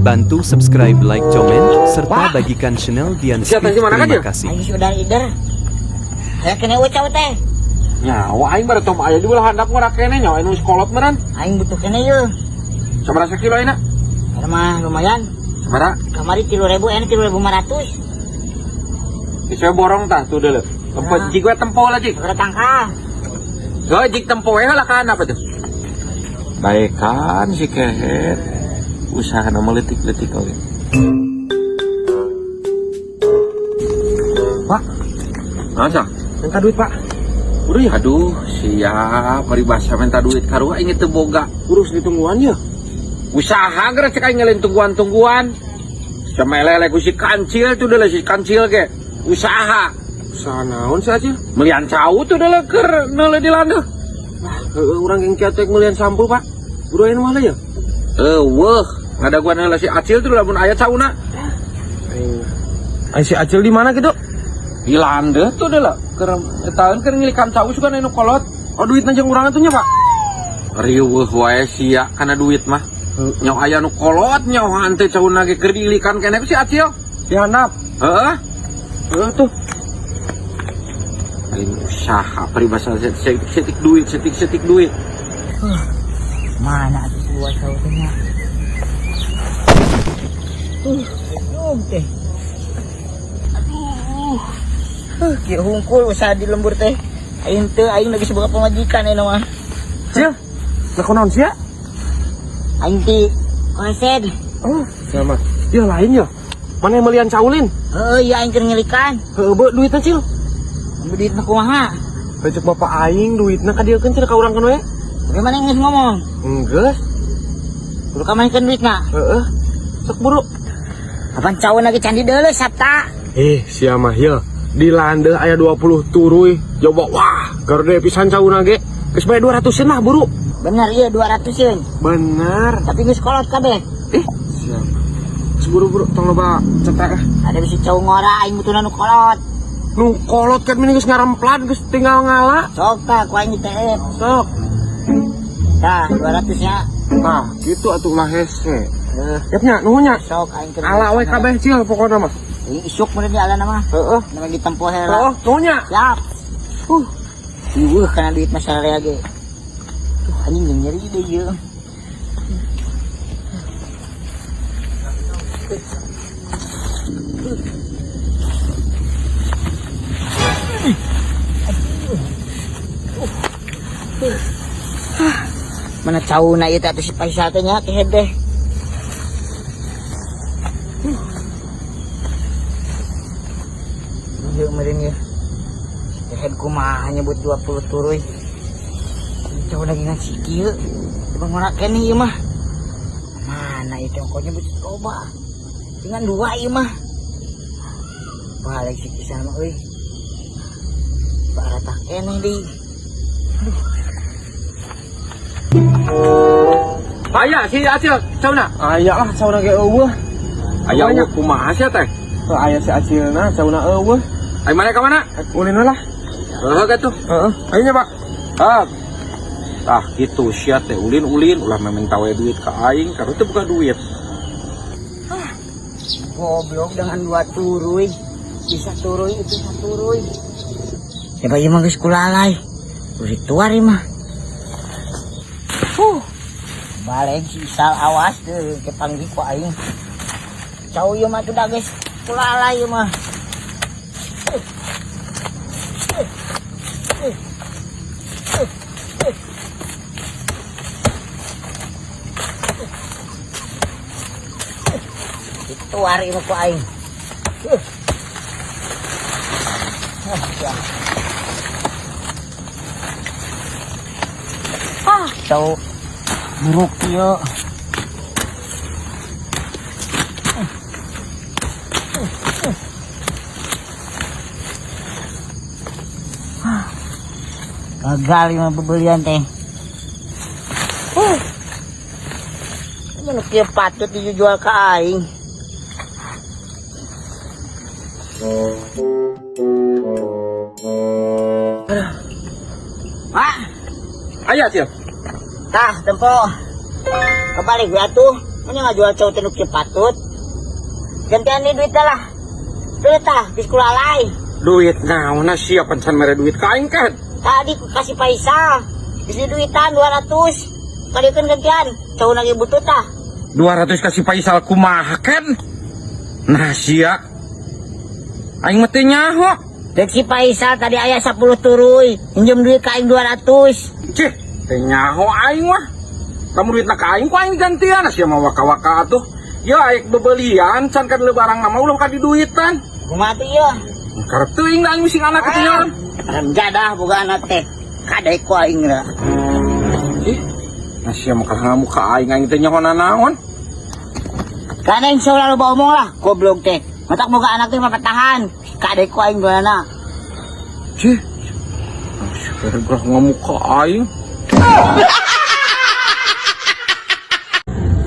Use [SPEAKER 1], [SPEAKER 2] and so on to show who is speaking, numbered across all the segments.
[SPEAKER 1] Bantu subscribe, like, komen, serta bagikan channel Dian Speed. Terima kasih.
[SPEAKER 2] Ayo sudah leader. Saya kena ucap teh.
[SPEAKER 3] Nyawa aing baru tom aya di belah handap ngora kene nyawa anu sekolot meureun.
[SPEAKER 2] Aing butuh kena ye.
[SPEAKER 3] Sabaraha sakilo ayeuna?
[SPEAKER 2] Ada mah lumayan.
[SPEAKER 3] Sabaraha?
[SPEAKER 2] Kamari 3.000, ini 3.500.
[SPEAKER 3] Bisa borong tah tuh deuleu. Tempat jig we tempo lah jig.
[SPEAKER 2] Ada tangka.
[SPEAKER 3] Heuh jig tempo we lah kan apa tuh? Baik kan si kehet. Usaha nama letik-letik oge. Pak. Masa? Minta duit, Pak. Udah ya? Aduh, siap. Paribasa minta duit karua ingin teu boga. Urus ditungguan ya. Usaha geura cek aing ngelin tungguan-tungguan. Samelele ku si kancil tuh deuleu si kancil ge. Usaha. Usaha naon sih Acil? Melian cau tuh deuleu keur neuleuh di landeuh. Heueuh urang geung kieu teh melian sampul, Pak. Buru aya nu mah ya? Weuh, ngadaguan heula si Acil tuh lamun aya cauna. Aing si Acil di mana gitu? Di landeuh tuh deuleu. Keur etaeun keur ngilikan cau sugan anu kolot. Oh duitna jeung urang atuh nya, Pak. Riweuh wae sia kana duit mah. Nyaw aya nu kolot nyaw hante cauna ge keur diilikan keneh si Acil. Di handap. Heeh. Heeh tuh. Aing usaha paribasa setik duit, setik duit.
[SPEAKER 2] Mana atuh buat sautnya? Teh. Kieu hungkul usaha di lembur teh. Aing lagi sebagai pemajikan aya mah.
[SPEAKER 3] Cil. Lah kunaon sia?
[SPEAKER 2] Aing ti konsen.
[SPEAKER 3] Oh, sama. Ya lain ya. Mana yang melian caulin?
[SPEAKER 2] Iya aing keur ngilikan.
[SPEAKER 3] Heueuh duitna Cil.
[SPEAKER 2] Duitna kumaha?
[SPEAKER 3] Becek bapak aing duitna ka dieu cenah ka urang kan we.
[SPEAKER 2] Bagaimana geus ngomong?
[SPEAKER 3] Enggeus.
[SPEAKER 2] Kudu kamainkeun duitna.
[SPEAKER 3] Heeh. Sok buru.
[SPEAKER 2] Apaan cawan lagi candi deuleu sabta.
[SPEAKER 3] Sia mah ya. Di landeuh aya 20 turuy. Coba wah, gerde pisan cauna ge. Geus bae 200-eun lah buru.
[SPEAKER 2] Bener iya 200-eun.
[SPEAKER 3] Bener.
[SPEAKER 2] Tapi geus kolot kabeh.
[SPEAKER 3] Siap. Buru-buru tong loba cetak ah.
[SPEAKER 2] Ada bisi cau ngora aing butuhna nu kolot.
[SPEAKER 3] Nu kolot kan mending geus ngaremplan geus tinggal ngala.
[SPEAKER 2] Sok tah ku aing teh.
[SPEAKER 3] Sok.
[SPEAKER 2] Tah 200 nya.
[SPEAKER 3] Nah, gitu atuh lah hese. Yapnya nuhun nya.
[SPEAKER 2] Sok aing keur.
[SPEAKER 3] Ala we kabeh Cil pokona mah.
[SPEAKER 2] Isuk meureun di alana mah.
[SPEAKER 3] Heeh.
[SPEAKER 2] Nama ditempo heula.
[SPEAKER 3] Oh, nuhun nya.
[SPEAKER 2] Siap. Ieuh kana duit mah sararea ge. Anjing jeung nyeri deui ieu. Mana cauna ieu teh atuh si Paisa teh nya kehed deh. Ieu meureun ieu. Kehed kumaha nyebut 20 turuy. Cauna lagi ngasih kieu. Bang ora keneh ieu mah. Mana ieu teh ongkosnya butuh loba. Dengan 2 ieu mah. Balik si kisan mah euy. Baratah keneh deui.
[SPEAKER 3] Aya si Acil cauna. Aya lah cauna ge eueuh. Aya eueuh kumaha sia teh? Aya si Acilna cauna eueuh. Ai mana ka mana? Ulin lah. Heuh gatuh. Heeh. Ayo nya, Pak. Tah kitu sia teh ulin ulah memeng tawe duit ka aing karena teh bukan duit.
[SPEAKER 2] Goblok dengan 2 turuy. Bisa turuy itu 1 turuy. Coba ieu mah geus kulalai. Udah tuari mah. Balik si Isal awas deh kepanggih ku aing. Cau ieu mah sudah geus kulalai ieu mah. Itu hari mah ku aing. Cau buruk ieu. Gagal mah pembelian teh. Mana kieu patut dijual ka aing.
[SPEAKER 3] Aya Cil.
[SPEAKER 2] Tah, tempo. Kebalik gue atuh. Mana ngajual cowok tenuk patut. Gantian nih duit lah. Duit tah, diskulalai.
[SPEAKER 3] Duit naon sia pancan mere duit ka aing kan.
[SPEAKER 2] Tadi ku kasih Faisal. Bisi duitan 200. Kadieun gantian, cowok lagi butuh tah.
[SPEAKER 3] 200 kasih Faisal kumaha kan? Nah sia. Aing mah teu nyaho.
[SPEAKER 2] Dek si Faisal tadi aya 10 turuy. Pinjem duit ka aing 200.
[SPEAKER 3] Cih, teu nyaho aing mah. Kamu duit ka aing ku aing gantian sia mah waka-waka atuh. Ya aik bebelian can ka barang mah ulah ka di duitan.
[SPEAKER 2] Kumaha teh ieu?
[SPEAKER 3] Karep teuing da aing misi anak kecil.
[SPEAKER 2] Remjadah boga anak teh. Kadai ku aing ra.
[SPEAKER 3] Ih, nah sia mah kamu ka aing teh nyaho naon.
[SPEAKER 2] Kana insya Allah lo omong lah, goblok teh. Matak boga anak teh mah patahan. Kadai ku aing duana.
[SPEAKER 3] Cih. Sekarang gua ngomong ka aing.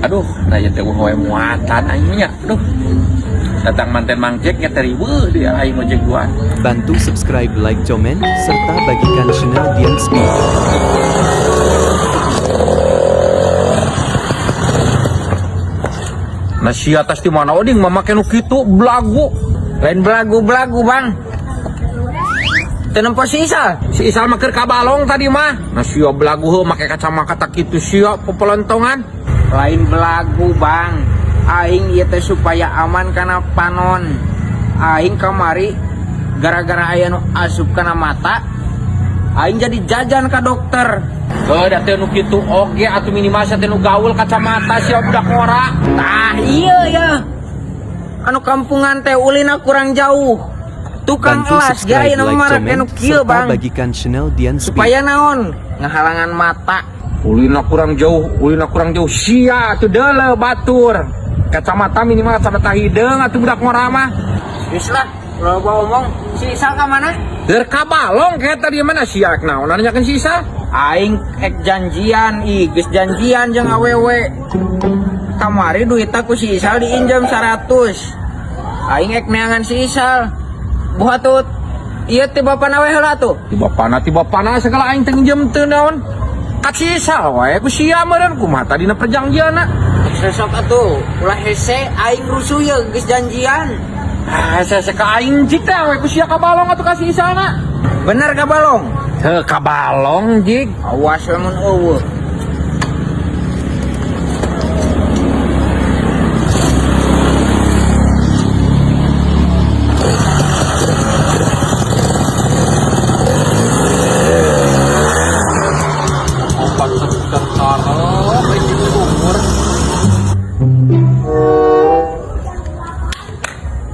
[SPEAKER 3] Aduh, raya teh howe muatan aing nya. Aduh. Datang manten Mang Jack nya teriweuh dia aing ojek duaan.
[SPEAKER 1] Bantu subscribe, like, komen, serta bagikan channel Dian Speed.
[SPEAKER 3] Nasi atas di mana oding mama kenu kitu belagu.
[SPEAKER 2] Lain belagu-belagu, Bang. Tenempo si Isal.
[SPEAKER 3] Si Isal mah keur kabalong tadi mah. Nasi belagu heuh make kacamata kitu sia popolontongan.
[SPEAKER 2] Lain belagu, Bang. Aing ieu teh supaya aman kana panon. Aing kamari gara-gara aya nu asup kana mata. Aing jadi jajan ka dokter.
[SPEAKER 3] Da teh nu kitu oge atuh minimal teh nu gaul kacamata sia budak ngora.
[SPEAKER 2] Tah iya ya. Anu kampungan teh ulina kurang jauh. Tukang
[SPEAKER 1] Bantu
[SPEAKER 2] elas ge
[SPEAKER 1] subscribe,
[SPEAKER 2] aya nu
[SPEAKER 1] like,
[SPEAKER 2] marak
[SPEAKER 1] komen,
[SPEAKER 2] nu kieu,
[SPEAKER 1] serta
[SPEAKER 2] Bang.
[SPEAKER 1] bagikan channel Dian Speed.
[SPEAKER 2] Supaya naon? Ngahalangan mata.
[SPEAKER 3] Ulina kurang jauh sia atuh deuleu batur. Kacamata minimal kacamata hideung atuh budak ngora mah.
[SPEAKER 2] Geus lah, loba omong. Si Isal ka mana?
[SPEAKER 3] Keur kabalong kayak tadi mana sia naon nanyakeun si Isal.
[SPEAKER 2] Aing ek janjian, geus janjian jeung awewe. Kamari duit aku si Isal diinjam 100. Aing ek neangan si Isal. Buhatut. Ieu teh bapana we heula tuh.
[SPEAKER 3] Ti bapana segala aing teh nginjem teu naon. Ka si Isal wae ku sia meureun kumaha tadina perjanjianna.
[SPEAKER 2] Sesok atuh, ulah hese aing rusuh ye geus janjian.
[SPEAKER 3] Ah, saya ka aing cita we ku sia kabalong atuh ka si Isalna.
[SPEAKER 2] Bener kabalong?
[SPEAKER 3] Teu kabalong jig.
[SPEAKER 2] Awas lamun eueuh.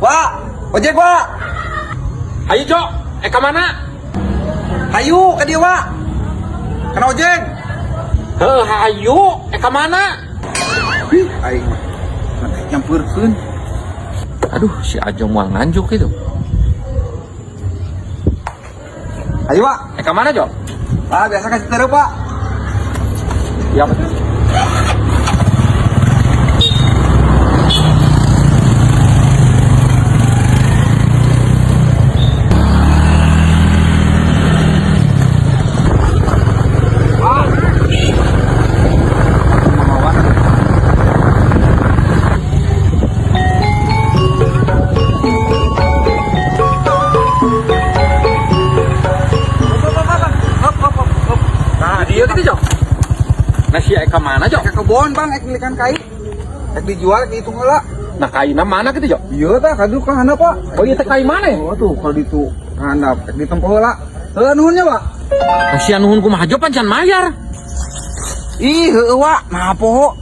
[SPEAKER 3] Pak, ojek Pak. Ayo Cok, ka mana?
[SPEAKER 4] Hayu ke dia Wak. Kena ojek.
[SPEAKER 3] Heuh, hayu, ka mana?
[SPEAKER 4] Aing mah nyampurkeun.
[SPEAKER 3] Aduh, si Ajong mah nganjuk itu.
[SPEAKER 4] Hayu Wak.
[SPEAKER 3] Ka mana Cok?
[SPEAKER 4] Ah biasa kasih terus Pak.
[SPEAKER 3] Ya betul. Nah, dia gitu, Cok. Nah, si Eka mana, Cok?
[SPEAKER 4] Ke kebon Bang, ek milikan kai. Ek dijual ek dihitung heula.
[SPEAKER 3] Nah, kaina mana gitu, Cok?
[SPEAKER 4] Iya tah, kadu ka handap Pak.
[SPEAKER 3] Oh, iya teh kai mana ya?
[SPEAKER 4] Oh tuh kalau ditu handap ek ditempo heula. Heula nuhunnya Pak.
[SPEAKER 3] Kasihan nuhun kumaha jo pancan mayar.
[SPEAKER 4] Ih, heueuh Wak, nah poho.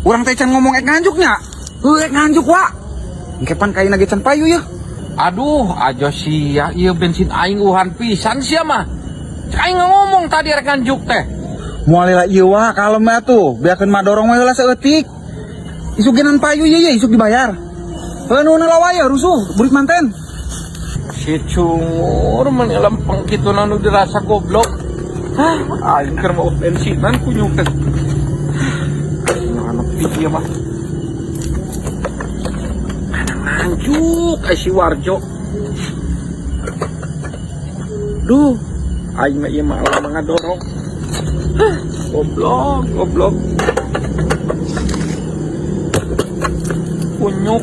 [SPEAKER 4] Urang teh can ngomong ek nganjuknya. Heueuh ek nganjuk Wak. Engke pan kaina ge can payu ya.
[SPEAKER 3] Aduh, aja sia, iya bensin aing uhan pisan sia mah. Cek aing ngomong tadi rek nganjuk teh.
[SPEAKER 4] Moal lila ieu Wak, kalem ya tuh. Biarkeun madorong we heula saeutik. Isuk genan payu ye isuk dibayar. Heueuh nuhun heula wae rusuh, burik manten.
[SPEAKER 3] Si cungur mun lempeng kitu nu dirasa goblok. Hah, aing keur mau bensinan kunyuk teh. Anak pieu mah. Nganjuk si Warjo. Duh, aing mah ieu mah ngadorong. Goblok. kunyuk.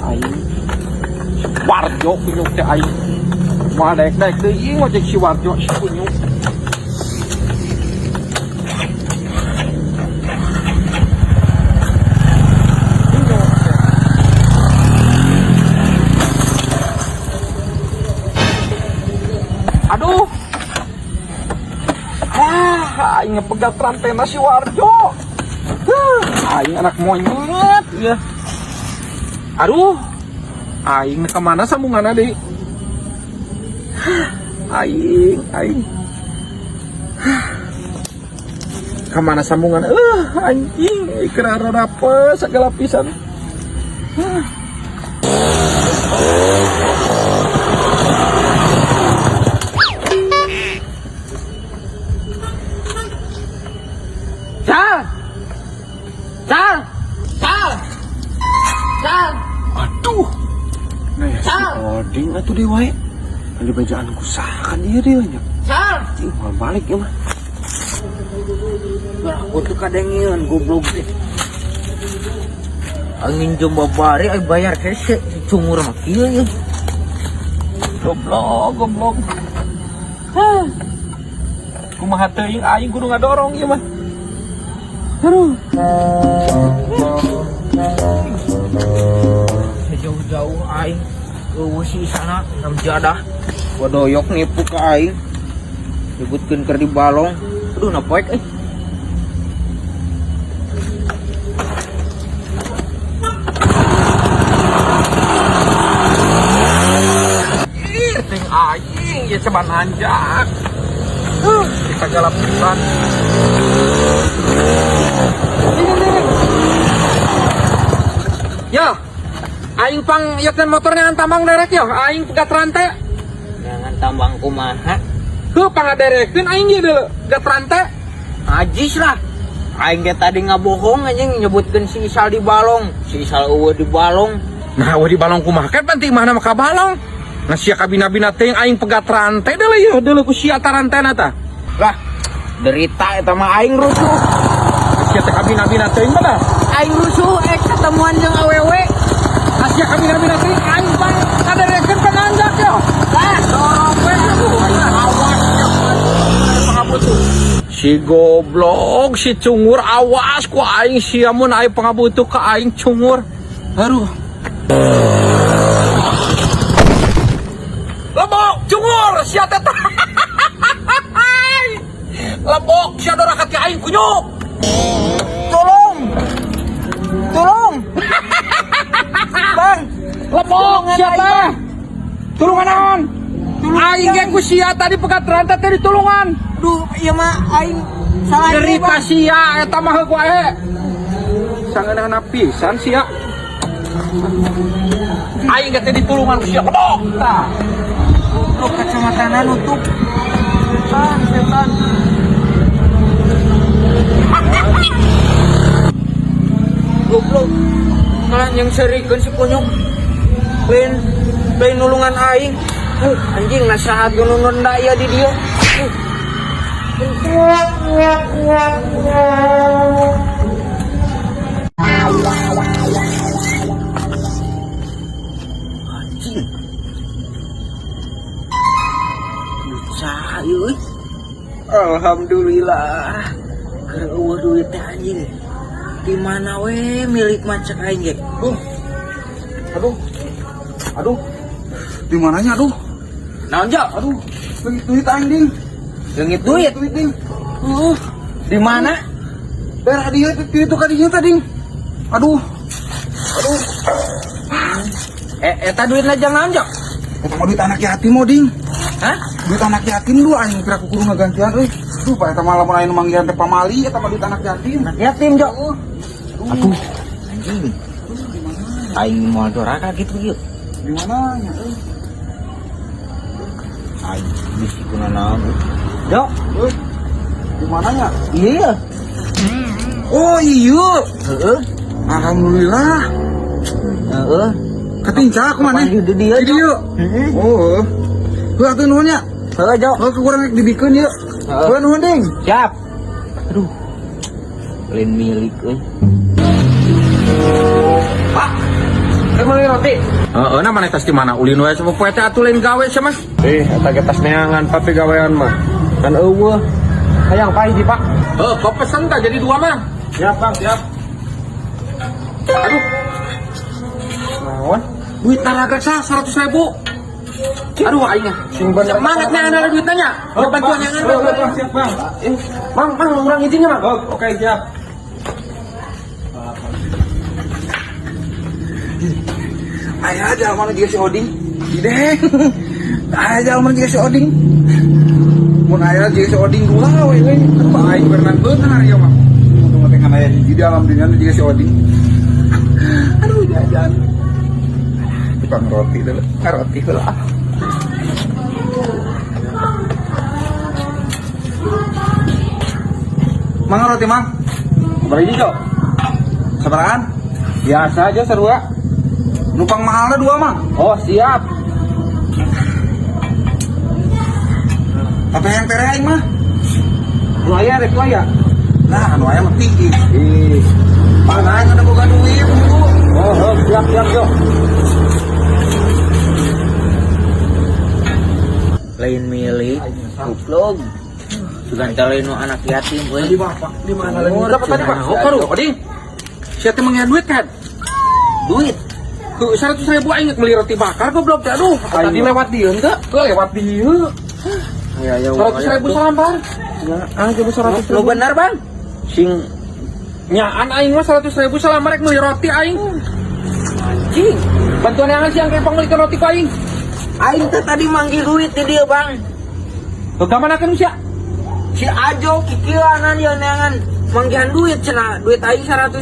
[SPEAKER 3] Aing Warjo kunyuk teh aing. Moal daek-daek deui mah cek si Warjo si kunyuk. Aduh. Aing ngepegat rantena si Warjo. Aing anak monyet ya. Aduh. Aing kemana sambunganna deui? Aing. Kemana sambungan? Anjing, ikrara apa segala pisan. Sal. Aduh. Nah ya si Oding atuh deui wae. Anu bajaanku saha dia nya.
[SPEAKER 2] Sal.
[SPEAKER 3] Cing moal balik ya mah.
[SPEAKER 2] Aku tuh kadangin goblok teh. Angin jomba bari ay bayar kese cungur mah kieu ya.
[SPEAKER 3] Goblok. Kumaha teuing aing kudu ngadorong ieu mah. Aduh.
[SPEAKER 2] Sejauh-jauh aing si sana nam jadah wadoyok nipu ke aing nyebutkeun keur di balong. Aduh napoek
[SPEAKER 3] Ting aing ya ceban anjak. Kita galap pisan. Ya, aing pang yakeun motornya ngan tambang derek ya, aing pegat rantai.
[SPEAKER 2] jangan tambang kumaha
[SPEAKER 3] Heuh pangaderekeun aing ge deuleu, pegat rantai.
[SPEAKER 2] ajis lah aing ge tadi ngabohong anjing nyebutkeun si Isal di balong si Isal eueuh di balong.
[SPEAKER 3] Nah, di balong kumaha kan penting mana mah ka balong. Nah, sia kabina-bina teh aing pegat rantai deuleu ya, deuleu ku sia ta rantena tah.
[SPEAKER 2] Lah derita eta mah aing rusuh.
[SPEAKER 3] Sia teh kabina-bina teh mah.
[SPEAKER 2] Aing rusuh ketemuan jeung awewe.
[SPEAKER 3] Sia kabina-bina teh aing pang kaderekeun ka nanjak ya.
[SPEAKER 2] Lah dorong we awas pangabutuh.
[SPEAKER 3] Si goblok, si cungur awas ku aing sia mun aya pangabutuh ka aing cungur. Aduh. Lebok cungur sia teh. Lebok sia dorakat ka aing kunyuk.
[SPEAKER 2] Tolong.
[SPEAKER 3] Bang, lebok sia teh. Tulungan naon? Aing ge ku sia tadi pegat rantai teh ditulungan.
[SPEAKER 2] Duh, ieu mah aing salah
[SPEAKER 3] Derita sia eta mah heuk wae. Sangeunana pisan sia. Aing ge teh ditulungan ku sia lebok tah.
[SPEAKER 2] goblok kacamatana nutup. Setan. Goblok. Malah yang serikeun si kunyuk. Lain nulungan aing. Anjing nasahat gunung nda ya di dieu. Anjing. Usaha euy. Alhamdulillah. Keur eueuh duit teh anjing. Di mana we milik macak aing ge.
[SPEAKER 4] Aduh. Di mananya aduh?
[SPEAKER 2] Naon ja?
[SPEAKER 4] Aduh. Leungit duit aing ding.
[SPEAKER 2] Leungit duit.
[SPEAKER 4] Duit ding.
[SPEAKER 2] Di mana?
[SPEAKER 4] Daerah dia itu kadinya tadi. Aduh.
[SPEAKER 2] Eta duit lajang naon ja?
[SPEAKER 4] Eta mah duit anak yatim mau ding.
[SPEAKER 2] Hah?
[SPEAKER 4] Duit anak yatim lu anjing kira aku kudu ngagantian euy. Duh, pak eta malah mun aya nu manggilan teh pamali eta mah duit anak yatim.
[SPEAKER 2] Anak yatim ja. Aduh. Anjing. Aing mau doraka gitu yuk.
[SPEAKER 4] Di mananya euy?
[SPEAKER 2] Aing bisi kuna naon. Jo.
[SPEAKER 4] Euy. Di mananya?
[SPEAKER 2] Iya.
[SPEAKER 4] Oh iya.
[SPEAKER 2] Heeh.
[SPEAKER 4] Alhamdulillah.
[SPEAKER 2] Heeh.
[SPEAKER 4] Ketinca aku mana?
[SPEAKER 2] Di dieu.
[SPEAKER 4] Di dieu. Oh. Heuh atuh nuhun nya.
[SPEAKER 2] Heeh, Jo.
[SPEAKER 4] Heuh kurang dibikeun ieu. Heuh nuhun ding.
[SPEAKER 2] Siap. Aduh. Lain milik euy.
[SPEAKER 3] Pak, kan mau roti? Nah mana tas di mana? Ulin wae sama poe teh atuh lain gawe sih mas.
[SPEAKER 5] Eta ge tas neangan papi gawean mah. Kan eueuh. Hayang pa hiji, Pak.
[SPEAKER 3] Kau pesen tak jadi 2 mah?
[SPEAKER 5] Siap, Bang, siap.
[SPEAKER 3] Aduh,
[SPEAKER 5] Naon?
[SPEAKER 3] duit taraga sah 100.000. Aduh, aingnya. Semangat neangan ada duit tanya. Bantuan neangan.
[SPEAKER 5] Bang, siap, Bang.
[SPEAKER 3] Bang, urang izinnya, Bang.
[SPEAKER 5] Oke, siap.
[SPEAKER 4] Ayah aja mana juga si Oding. Ideng. Aja mana juga si Oding. Mun ayah juga si Oding dua we. Aduh aing benar ya mah. Untung teh kan ayah di dalam dengan juga si Oding. Aduh jajan. Tukang roti dulu. Roti heula. Mang roti mang.
[SPEAKER 5] Bari hijau.
[SPEAKER 4] Sabaraan?
[SPEAKER 5] Biasa aja sarua.
[SPEAKER 4] Numpang mahalnya 2 mang.
[SPEAKER 5] Oh, siap.
[SPEAKER 4] Apa yang tere aing mah?
[SPEAKER 5] Nu aya rek aya.
[SPEAKER 4] Nah, anu aya mah tinggi.
[SPEAKER 5] Ih.
[SPEAKER 4] Panah ada boga duit dulu.
[SPEAKER 5] Oh, siap yo.
[SPEAKER 2] Lain milik. Goblok. Sugan lain nu anak yatim euy.
[SPEAKER 4] Di bapak di mana lagi?
[SPEAKER 3] Berapa tadi, Pak? Karu, Oding. Siapa yang mengian duit kan?
[SPEAKER 2] Duit.
[SPEAKER 3] Tuh 100.000 aing beli roti bakar goblok. Aduh, tadi lewat dia enggak? Lewat dia.
[SPEAKER 5] Ya,
[SPEAKER 3] 100.000 salambar.
[SPEAKER 5] Coba 100.
[SPEAKER 2] Lu bener, Bang?
[SPEAKER 3] Sing nyaan aing mah 100.000 salambar rek beli roti aing. Anjing. Bantuan yang sih yang kayak pangulikeun roti ku aing.
[SPEAKER 2] Aing teh tadi manggil duit di dia, Bang.
[SPEAKER 3] Tuh kamanakeun sia?
[SPEAKER 2] Si Ajo kikieunan ieu neangan manggihan duit cenah. Duit aing 100.000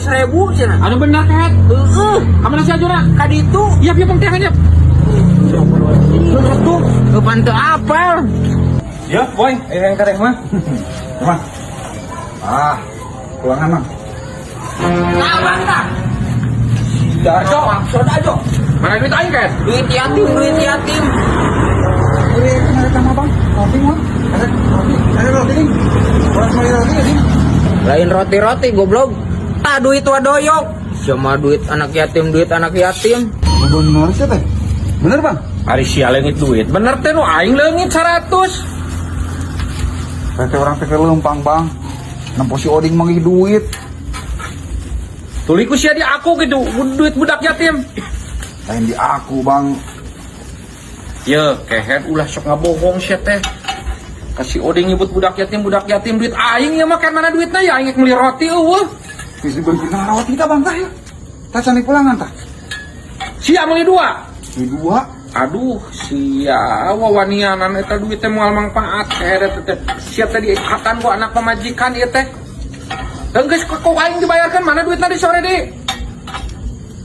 [SPEAKER 2] cenah.
[SPEAKER 3] Anu bener kan? Kamana si Ajona?
[SPEAKER 2] Ka ditu.
[SPEAKER 3] Iya, pieu pang teh hanya.
[SPEAKER 2] Tuh, kepan teu apal.
[SPEAKER 5] Ya, boy. Yang karek mah.
[SPEAKER 4] Mang. Pulangan mang.
[SPEAKER 2] Nah, Bang tah.
[SPEAKER 3] Ajo, soda Ajo. Mana duit aing kan?
[SPEAKER 2] Duit yatim, duit yatim.
[SPEAKER 4] Ini ada sama bang. Roti mang. Ada roti nih. Orang beli roti ya nih.
[SPEAKER 2] Lain roti-roti goblok. Tah duit wadoyok. Sama duit anak yatim, duit anak yatim.
[SPEAKER 4] Bener sih teh. Bener bang.
[SPEAKER 3] Ari sia leungit duit. Bener teh nu aing leungit 100.
[SPEAKER 4] Teh orang teh lempang bang. Nampo si Oding manggih duit.
[SPEAKER 3] Tuliku sia di aku gitu, duit budak yatim.
[SPEAKER 4] Lain di aku bang.
[SPEAKER 3] Ya, kehet ulah sok ngabohong sia teh. Kasih Oding nyebut budak yatim duit aing ya mah mana duitna ya aing beli roti eueuh.
[SPEAKER 4] Bisa beli roti kita bang tah ya. Tah cani pulangan tah.
[SPEAKER 3] Sia meuli 2.
[SPEAKER 4] Di 2.
[SPEAKER 3] Aduh, sia wawanianan eta duit teh moal mangpaat kehet teh. Sia tadi ikatan gua anak pemajikan ieu teh. Dan geus kok aing dibayarkan mana duitna di sore deui?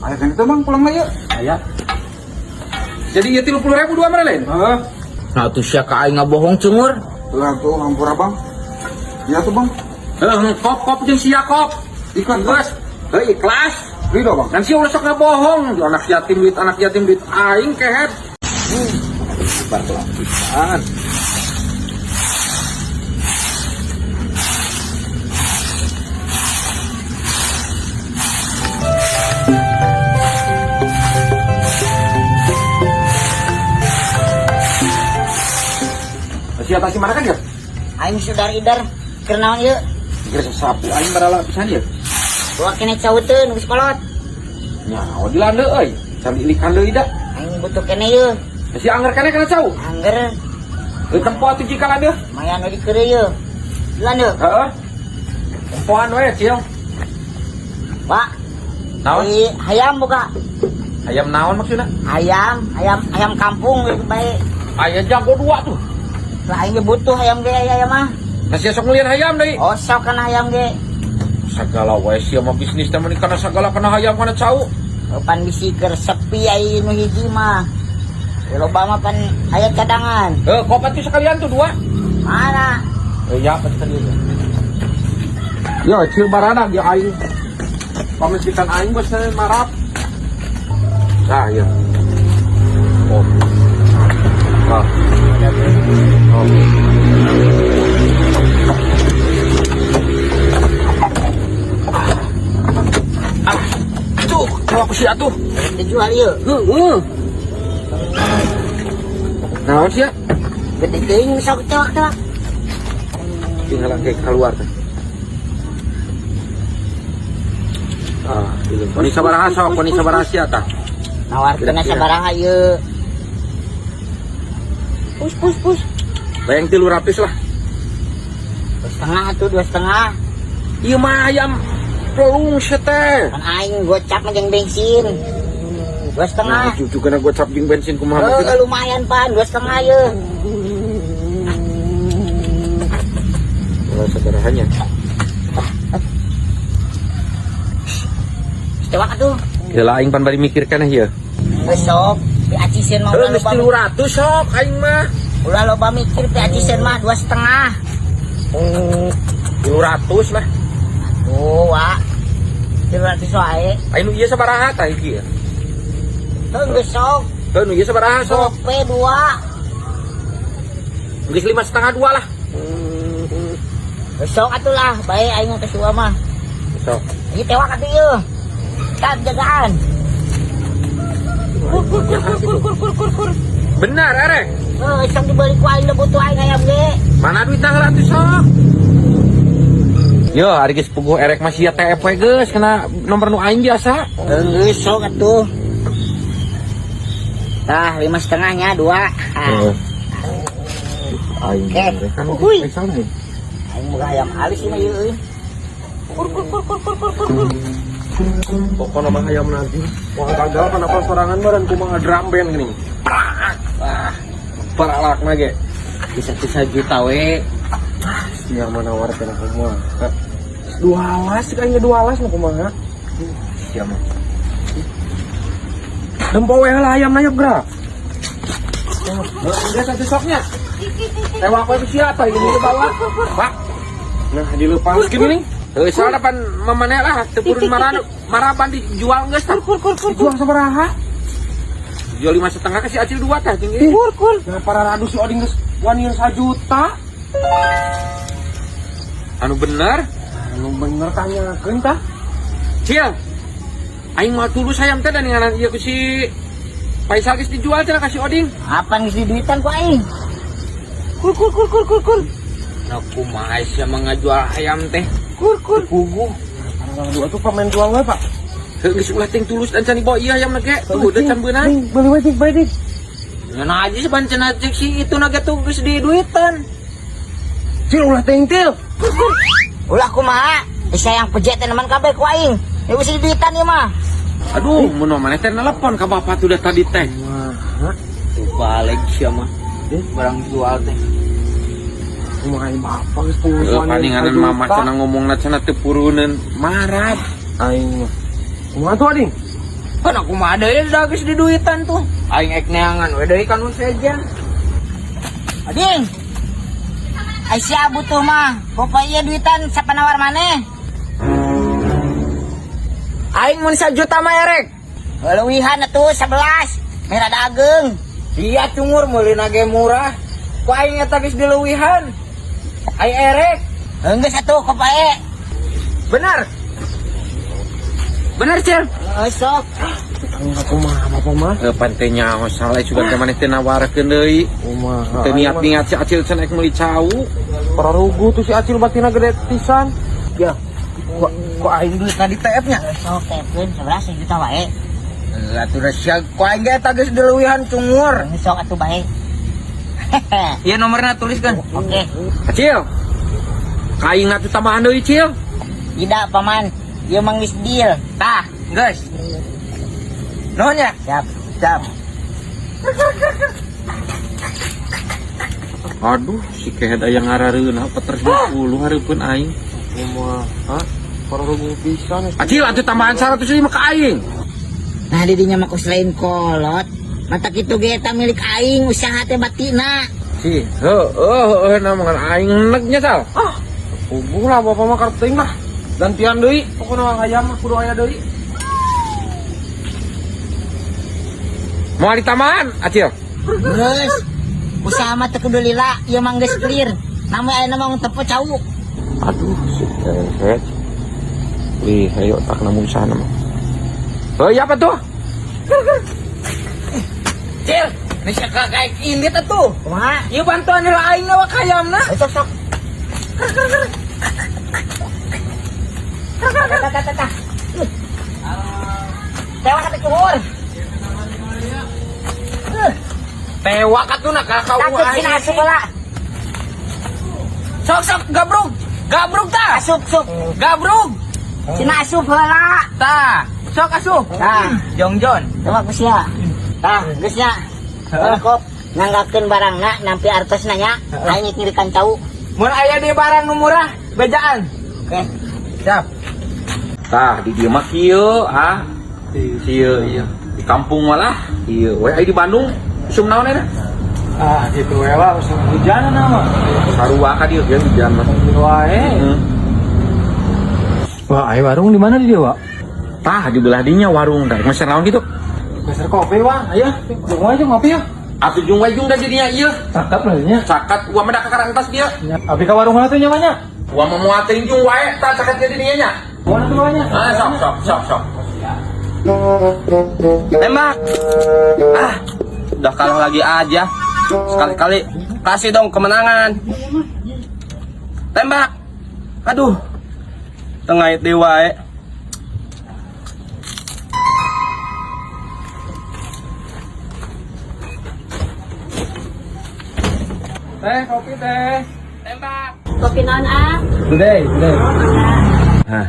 [SPEAKER 4] Aya kan itu bang pulang lah ya.
[SPEAKER 3] Aya. Jadi ieu 30.000 dua mana lain?
[SPEAKER 4] Heeh.
[SPEAKER 2] Nah tuh sia ka aing ngabohong cungur.
[SPEAKER 4] Lah tuh hampura bang. Iya tuh bang.
[SPEAKER 3] Kop jeung sia kop.
[SPEAKER 4] Ikhlas
[SPEAKER 3] Geus, ikhlas.
[SPEAKER 4] Ridho bang.
[SPEAKER 3] Dan sia ulah sok ngabohong. Anak yatim duit aing kehet.
[SPEAKER 4] Perlapisan.
[SPEAKER 3] Siapa sih mana kan ya?
[SPEAKER 2] Aing sudah idar kenaon ieu.
[SPEAKER 3] Kira sapu aing barala pisan ya.
[SPEAKER 2] Gua kene cauteun geus kolot.
[SPEAKER 3] Nyaho di lande euy. Cari ilikan deui da.
[SPEAKER 2] Aing butuh kene ieu.
[SPEAKER 3] Si angger kana cau.
[SPEAKER 2] Angger
[SPEAKER 3] Di tempo atuh jika lande.
[SPEAKER 2] maya nu dikeureu ieu. Landeuk.
[SPEAKER 3] Heeh. Tempoan we cil.
[SPEAKER 2] Pak.
[SPEAKER 3] Naon?
[SPEAKER 2] Di hayam buka.
[SPEAKER 3] Ayam naon maksudna?
[SPEAKER 2] Ayam kampung gitu bae.
[SPEAKER 3] Aya jago 2 tuh.
[SPEAKER 2] Lah aing ge butuh hayam ge aya mah.
[SPEAKER 3] Masih sok ngelian hayam deui.
[SPEAKER 2] Oh, sok kana hayam ge.
[SPEAKER 3] Sagala wae sia mah bisnis teh meuni kana sagala kana hayam kana cau.
[SPEAKER 2] Pan bisi keur sepi ai nu hiji mah. Loba mah pan aya cadangan.
[SPEAKER 3] Kopat tuh sekalian tuh 2.
[SPEAKER 2] Mana?
[SPEAKER 3] Ya apa tadi? Ya, cil barana dia aing. Pamesikan aing bos marap. Nah, ya. Oh. Ah. Oh. aku sih atuh.
[SPEAKER 2] Dijual ieu.
[SPEAKER 3] Naon sih ya?
[SPEAKER 2] Gede teuing sok tewak-tewak.
[SPEAKER 3] Tinggal lagi keluar teh. Poni sabaraha sok, poni sabaraha sia tah.
[SPEAKER 2] Nawarkeun sabaraha ieu. Pus.
[SPEAKER 3] Bayang 3 rapis lah.
[SPEAKER 2] 2,5 atuh 2,5.
[SPEAKER 3] Ieu mah ayam pelung teh.
[SPEAKER 2] Kan aing gocap mah jeung bensin. 2,5.
[SPEAKER 3] Cucu kena gua cap jeung bensin kumaha mah.
[SPEAKER 2] Lumayan pan 2,5 ieu.
[SPEAKER 3] Kalau sabarahannya.
[SPEAKER 2] Tewak atuh.
[SPEAKER 3] Gila aing pan bari mikirkan ieu.
[SPEAKER 2] Besok di Acisen mah ulah
[SPEAKER 3] Geus
[SPEAKER 2] loba.
[SPEAKER 3] 300 sok aing mah.
[SPEAKER 2] Ulah loba mikir di Acisen mah 2,5.
[SPEAKER 3] 300 lah.
[SPEAKER 2] Oh, wa. 300 wae.
[SPEAKER 3] Aing nu ieu sabaraha tah ieu?
[SPEAKER 2] Teu geus sok.
[SPEAKER 3] Teu nu ieu sabaraha sok?
[SPEAKER 2] Sope 2.
[SPEAKER 3] Geus 5,5 2 lah.
[SPEAKER 2] Besok atuh lah, bae aing ke sua mah.
[SPEAKER 3] Sok.
[SPEAKER 2] Ieu tewak atuh ieu. Tab jagaan. Kur.
[SPEAKER 3] Benar erek.
[SPEAKER 2] Sok dibeli ku aing butuh aing aya ge.
[SPEAKER 3] Mana duitna heula atuh sok? Yo, ari geus puguh erek mah sia TF we geus kena nomor nu aing biasa.
[SPEAKER 2] Geus sok atuh. Tah 5,5 nya 2.
[SPEAKER 3] Aing
[SPEAKER 2] kan aing boga ayam alis ieu ieu euy. Kur.
[SPEAKER 5] Pokoknya mah ayam nanti. Wah gagal kenapa sorangan mah dan kumaha drum band gini. Paralakna ge.
[SPEAKER 2] Bisa juta we.
[SPEAKER 5] Yang mana warga aku mah. 2 kayaknya 2 nu kumaha.
[SPEAKER 3] sia mah.
[SPEAKER 5] Dempo we heula ayam nayep gra.
[SPEAKER 3] Geus atuh soknya. Tewak we sia tah ini bawa. Pak.
[SPEAKER 5] Nah dilepas gini nih.
[SPEAKER 3] Soalnya pan mamane lah teu purun maraban dijual geus tah.
[SPEAKER 5] Kur. Jual sabaraha?
[SPEAKER 3] Jual 5,5 ke si Acil 2 tah tinggi.
[SPEAKER 5] Kur. Nah para radu si Oding geus wani 1 juta.
[SPEAKER 3] Anu bener.
[SPEAKER 5] Anu bener tanyakeun tah.
[SPEAKER 3] Cil. Aing mah tulus hayam teh dan ngaran ieu ku si Faisal geus dijual cenah ka si Oding.
[SPEAKER 2] Apa geus diduitan ku aing? Kur.
[SPEAKER 3] Nah kumaha sia mah ngajual hayam teh.
[SPEAKER 5] Kur. Puguh. Karang dua tuh pemain jual we, Pak.
[SPEAKER 3] Geus ulah ting tulus dan can dibawa ieu hayam ge. Tuh udah can beunang.
[SPEAKER 5] Beli we dik.
[SPEAKER 3] Nah aja sih pancen cek si itu na tuh geus diduitan.
[SPEAKER 5] Cil ulah tengtil.
[SPEAKER 2] Ulah kumaha? Saya yang pejet teman kabeh ku aing. Ya bisa diduitan ieu mah.
[SPEAKER 3] Aduh, mun maneh teh nelpon ka bapak tuh tadi teh. Tuh balik sia mah. Barang jual teh.
[SPEAKER 5] Kumaha bapak geus tulus
[SPEAKER 3] Heuh paninganan mama cenah ngomongna cenah teu puruneun marad.
[SPEAKER 5] Aing mah. Kumaha tuh Ading?
[SPEAKER 3] Kan aku mah deui da geus diduitan tuh. Aing ek neangan we deui kan sejen.
[SPEAKER 2] Ading. Aisyah butuh mah. Pokoknya duitan siapa nawar maneh.
[SPEAKER 3] Aing mun 1 juta mah erek.
[SPEAKER 2] Leuwihan atuh 11. Merah dageung.
[SPEAKER 3] Iya cungur meulina ge murah. Ku aing eta geus dileuwihan. Ai erek.
[SPEAKER 2] Geus atuh ku bae.
[SPEAKER 3] Bener. Bener, Cil.
[SPEAKER 2] Sok.
[SPEAKER 5] Kumaha bapak mah?
[SPEAKER 3] Pante nyaho salah juga teh maneh teh nawarkeun deui.
[SPEAKER 5] Kumaha?
[SPEAKER 3] Teu niat-niat si Acil cenah ek meuli cau.
[SPEAKER 5] Para rugu tuh si Acil batina gede pisan.
[SPEAKER 2] Ya.
[SPEAKER 5] Kok aing duit tadi TF-nya?
[SPEAKER 2] Sok tepkeun 11 juta wae.
[SPEAKER 3] Atuh da sia ku aing ge eta geus dileuwihan cungur.
[SPEAKER 2] Sok atuh bae.
[SPEAKER 3] Ieu nomorna tuliskeun.
[SPEAKER 2] Oke.
[SPEAKER 3] Acil. Kaing atuh tambahan deui, Cil.
[SPEAKER 2] Tidak paman. Ieu mah geus deal.
[SPEAKER 3] Tah, geus. Nuhun ya.
[SPEAKER 2] Siap.
[SPEAKER 3] Aduh, si kehed aya ngarareuna peter 20 hareupeun aing.
[SPEAKER 5] Kumaha? Para rugu pisan.
[SPEAKER 3] Acil atuh tambahan 105 ka aing.
[SPEAKER 2] Nah didinya mah selain kolot. Mata kitu ge eta milik aing, usaha teh batina.
[SPEAKER 3] Si, heueuh namungan aing henegnya sal.
[SPEAKER 5] Puguh lah bapak mah karting lah. Gantian deui, pokona hayam mah kudu aya deui.
[SPEAKER 3] Mau ditambahan, Acil?
[SPEAKER 2] Geus. Usaha mah teu kudu lila, ieu mah geus clear. Namun aya mah tepo cau.
[SPEAKER 3] Aduh, si kehed. Wih, ayo tak nemu sana mah. Oh iya apa tuh?
[SPEAKER 2] Cil, ini siapa kayak ini tuh? Kumaha? Ieu bantuan lain na kayamna. Sok sok. Tata. Tewa kata cuhur.
[SPEAKER 3] Tewa katuna kakak
[SPEAKER 2] Takut sini asup lah.
[SPEAKER 3] Sok gabrug ta.
[SPEAKER 2] Asup.
[SPEAKER 3] Gabrug.
[SPEAKER 2] Sini asup lah.
[SPEAKER 3] Ta. Sok asup.
[SPEAKER 2] Tah, Jongjon. Tewak geus ya. Tah, geus nya. Kop nganggakeun barangna nampi artos nanya. Aing ngirikan cau.
[SPEAKER 3] Mun aya di barang nu murah bejaan.
[SPEAKER 2] Oke.
[SPEAKER 3] Siap. Tah di dieu mah kieu Kieu iya. Di kampung malah ieu we di Bandung usum naon eta?
[SPEAKER 5] Gitu ya lah, musim hujan nama.
[SPEAKER 3] Sarua ka dieu ge hujan mah.
[SPEAKER 5] Wae. Wah, ayo warung di mana di dia, Wak?
[SPEAKER 3] Tah di belah dinya warung da mesen naon gitu.
[SPEAKER 5] Geser kopi, Wak. Ayo, jung aja ngopi ya.
[SPEAKER 3] Atuh jung da dinya ieu.
[SPEAKER 5] Cakep lah nya.
[SPEAKER 3] Cakat uang meda ka karantas dia.
[SPEAKER 5] Abi ka warung mana tuh nyamannya?
[SPEAKER 3] Uang mau muatin jung wae tah cakat jadi dinya nya.
[SPEAKER 5] Mana tuh banyak?
[SPEAKER 3] Sok. Tembak. Udah kalah lagi aja. Sekali-kali kasih dong kemenangan. Tembak. Aduh. Tengah dewa
[SPEAKER 5] Teh, kopi teh.
[SPEAKER 3] Tembak.
[SPEAKER 6] Kopi naon ah?
[SPEAKER 5] Udah.
[SPEAKER 7] Hah,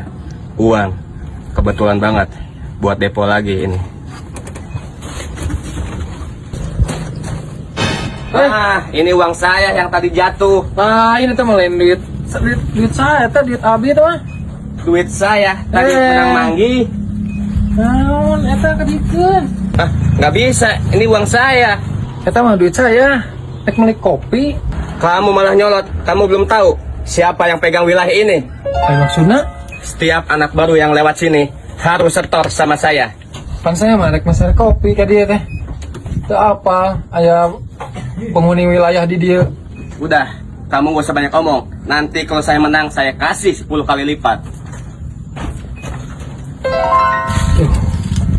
[SPEAKER 7] uang. Kebetulan banget buat depo lagi ini. Ini uang saya yang tadi jatuh.
[SPEAKER 5] Nah, ini tuh melain duit saya, duit abi tuh mah.
[SPEAKER 7] Duit saya tadi menang manggi.
[SPEAKER 5] Naon, eta kadikeun.
[SPEAKER 7] Nggak bisa. Ini uang saya.
[SPEAKER 5] Eta mah duit saya. Nek meuli kopi.
[SPEAKER 7] Kamu malah nyolot. Kamu belum tahu siapa yang pegang wilayah ini.
[SPEAKER 5] Ayo maksudna,
[SPEAKER 7] Setiap anak baru yang lewat sini harus setor sama saya.
[SPEAKER 5] pan saya mah rek masalah kopi ka dia teh. Teu apa, aya penghuni wilayah di dia.
[SPEAKER 7] Udah, kamu gak usah banyak omong. Nanti kalau saya menang, saya kasih 10 kali lipat.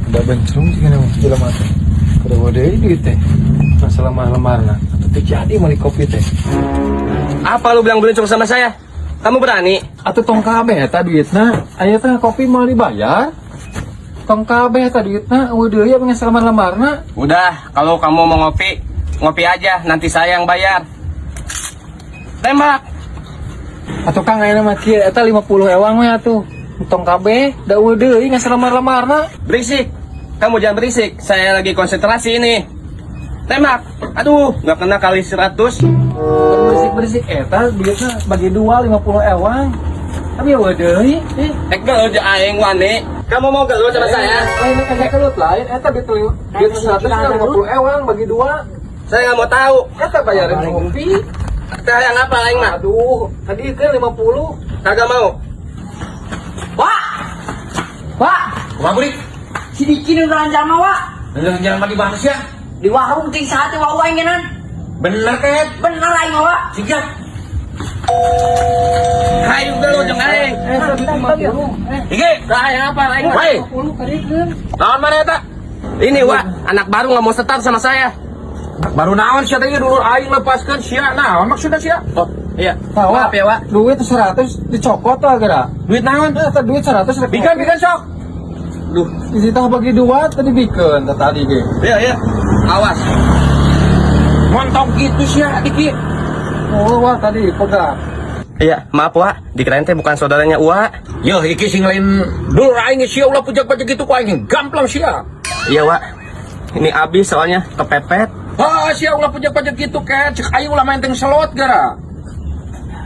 [SPEAKER 5] Udah bencong sih kana jelema teh. Kada deui duit teh. Masalah lemar-lemarna. Atuh teh jadi meuli kopi teh.
[SPEAKER 7] Apa lu bilang beluncung sama saya? Kamu berani?
[SPEAKER 5] Atuh tong kabeh eta duitna, aya teh kopi mau dibayar. Tong kabeh eta duitna, eueuh deui aya pengen lemar-lemarna.
[SPEAKER 7] Udah, kalau kamu mau ngopi, ngopi aja. Nanti saya yang bayar. Tembak.
[SPEAKER 5] Atuh Kang aya mah kieu eta 50 ewang we atuh. Tong kabeh da eueuh deui ngan lemar-lemarna.
[SPEAKER 7] Berisik. Kamu jangan berisik. Saya lagi konsentrasi ini. Tembak. Aduh, nggak kena kali 100.
[SPEAKER 5] Berisik-berisik eta duitna bagi 2 50 ewang. Tapi eueuh deui.
[SPEAKER 7] Gelut aja aing wani. Kamu mau gelut sama saya?
[SPEAKER 5] Lain kagak kelut lain eta duit 150 ewang bagi 2.
[SPEAKER 7] Saya nggak mau tahu.
[SPEAKER 5] Eta bayarin kopi.
[SPEAKER 7] Teh yang apa aing mah?
[SPEAKER 5] Aduh, tadi kan 50.
[SPEAKER 7] Kagak mau.
[SPEAKER 2] Wah,
[SPEAKER 3] Kumaha buri?
[SPEAKER 2] si Diki nu ranjang mah wa.
[SPEAKER 3] Jalan mah di mana sih ya?
[SPEAKER 2] Di warung ting saat wa aing genan.
[SPEAKER 3] Bener ket.
[SPEAKER 2] Bener aing mah wa.
[SPEAKER 3] Siga.
[SPEAKER 7] Hayu gelut jeung aing.
[SPEAKER 5] Eta duit 50.
[SPEAKER 3] Iki.
[SPEAKER 7] Teh yang apa aing mah?
[SPEAKER 3] Woi.
[SPEAKER 5] 50 kadikeun.
[SPEAKER 3] Naon mana eta?
[SPEAKER 7] Ini Wak, anak baru nggak mau setar sama saya.
[SPEAKER 3] Baru naon sia teh dulu aing lepaskeun sia. Naon maksudna sia?
[SPEAKER 7] Oh, iya.
[SPEAKER 5] Tahu
[SPEAKER 7] Maaf ya, Wak.
[SPEAKER 5] Duit 100 dicopot tuh gara.
[SPEAKER 3] Duit naon?
[SPEAKER 5] Eta duit 100 rek.
[SPEAKER 3] Bikin sok.
[SPEAKER 7] Duh,
[SPEAKER 5] Disita bagi 2 tadi bikin tadi ge.
[SPEAKER 7] iya. Awas.
[SPEAKER 3] Montong gitu sia Diki.
[SPEAKER 5] Oh, wah tadi pegang.
[SPEAKER 7] Iya, maaf Wak, dikirain teh bukan saudaranya Wak.
[SPEAKER 3] Yo iki sing lain dulu aing sia ulah pujak-pujak gitu ku aing gamplang sia.
[SPEAKER 7] Iya Wak, ini abis soalnya kepepet.
[SPEAKER 3] Sia ulah pujak-pujak gitu ket. Cek aing ulah main teng selot gara.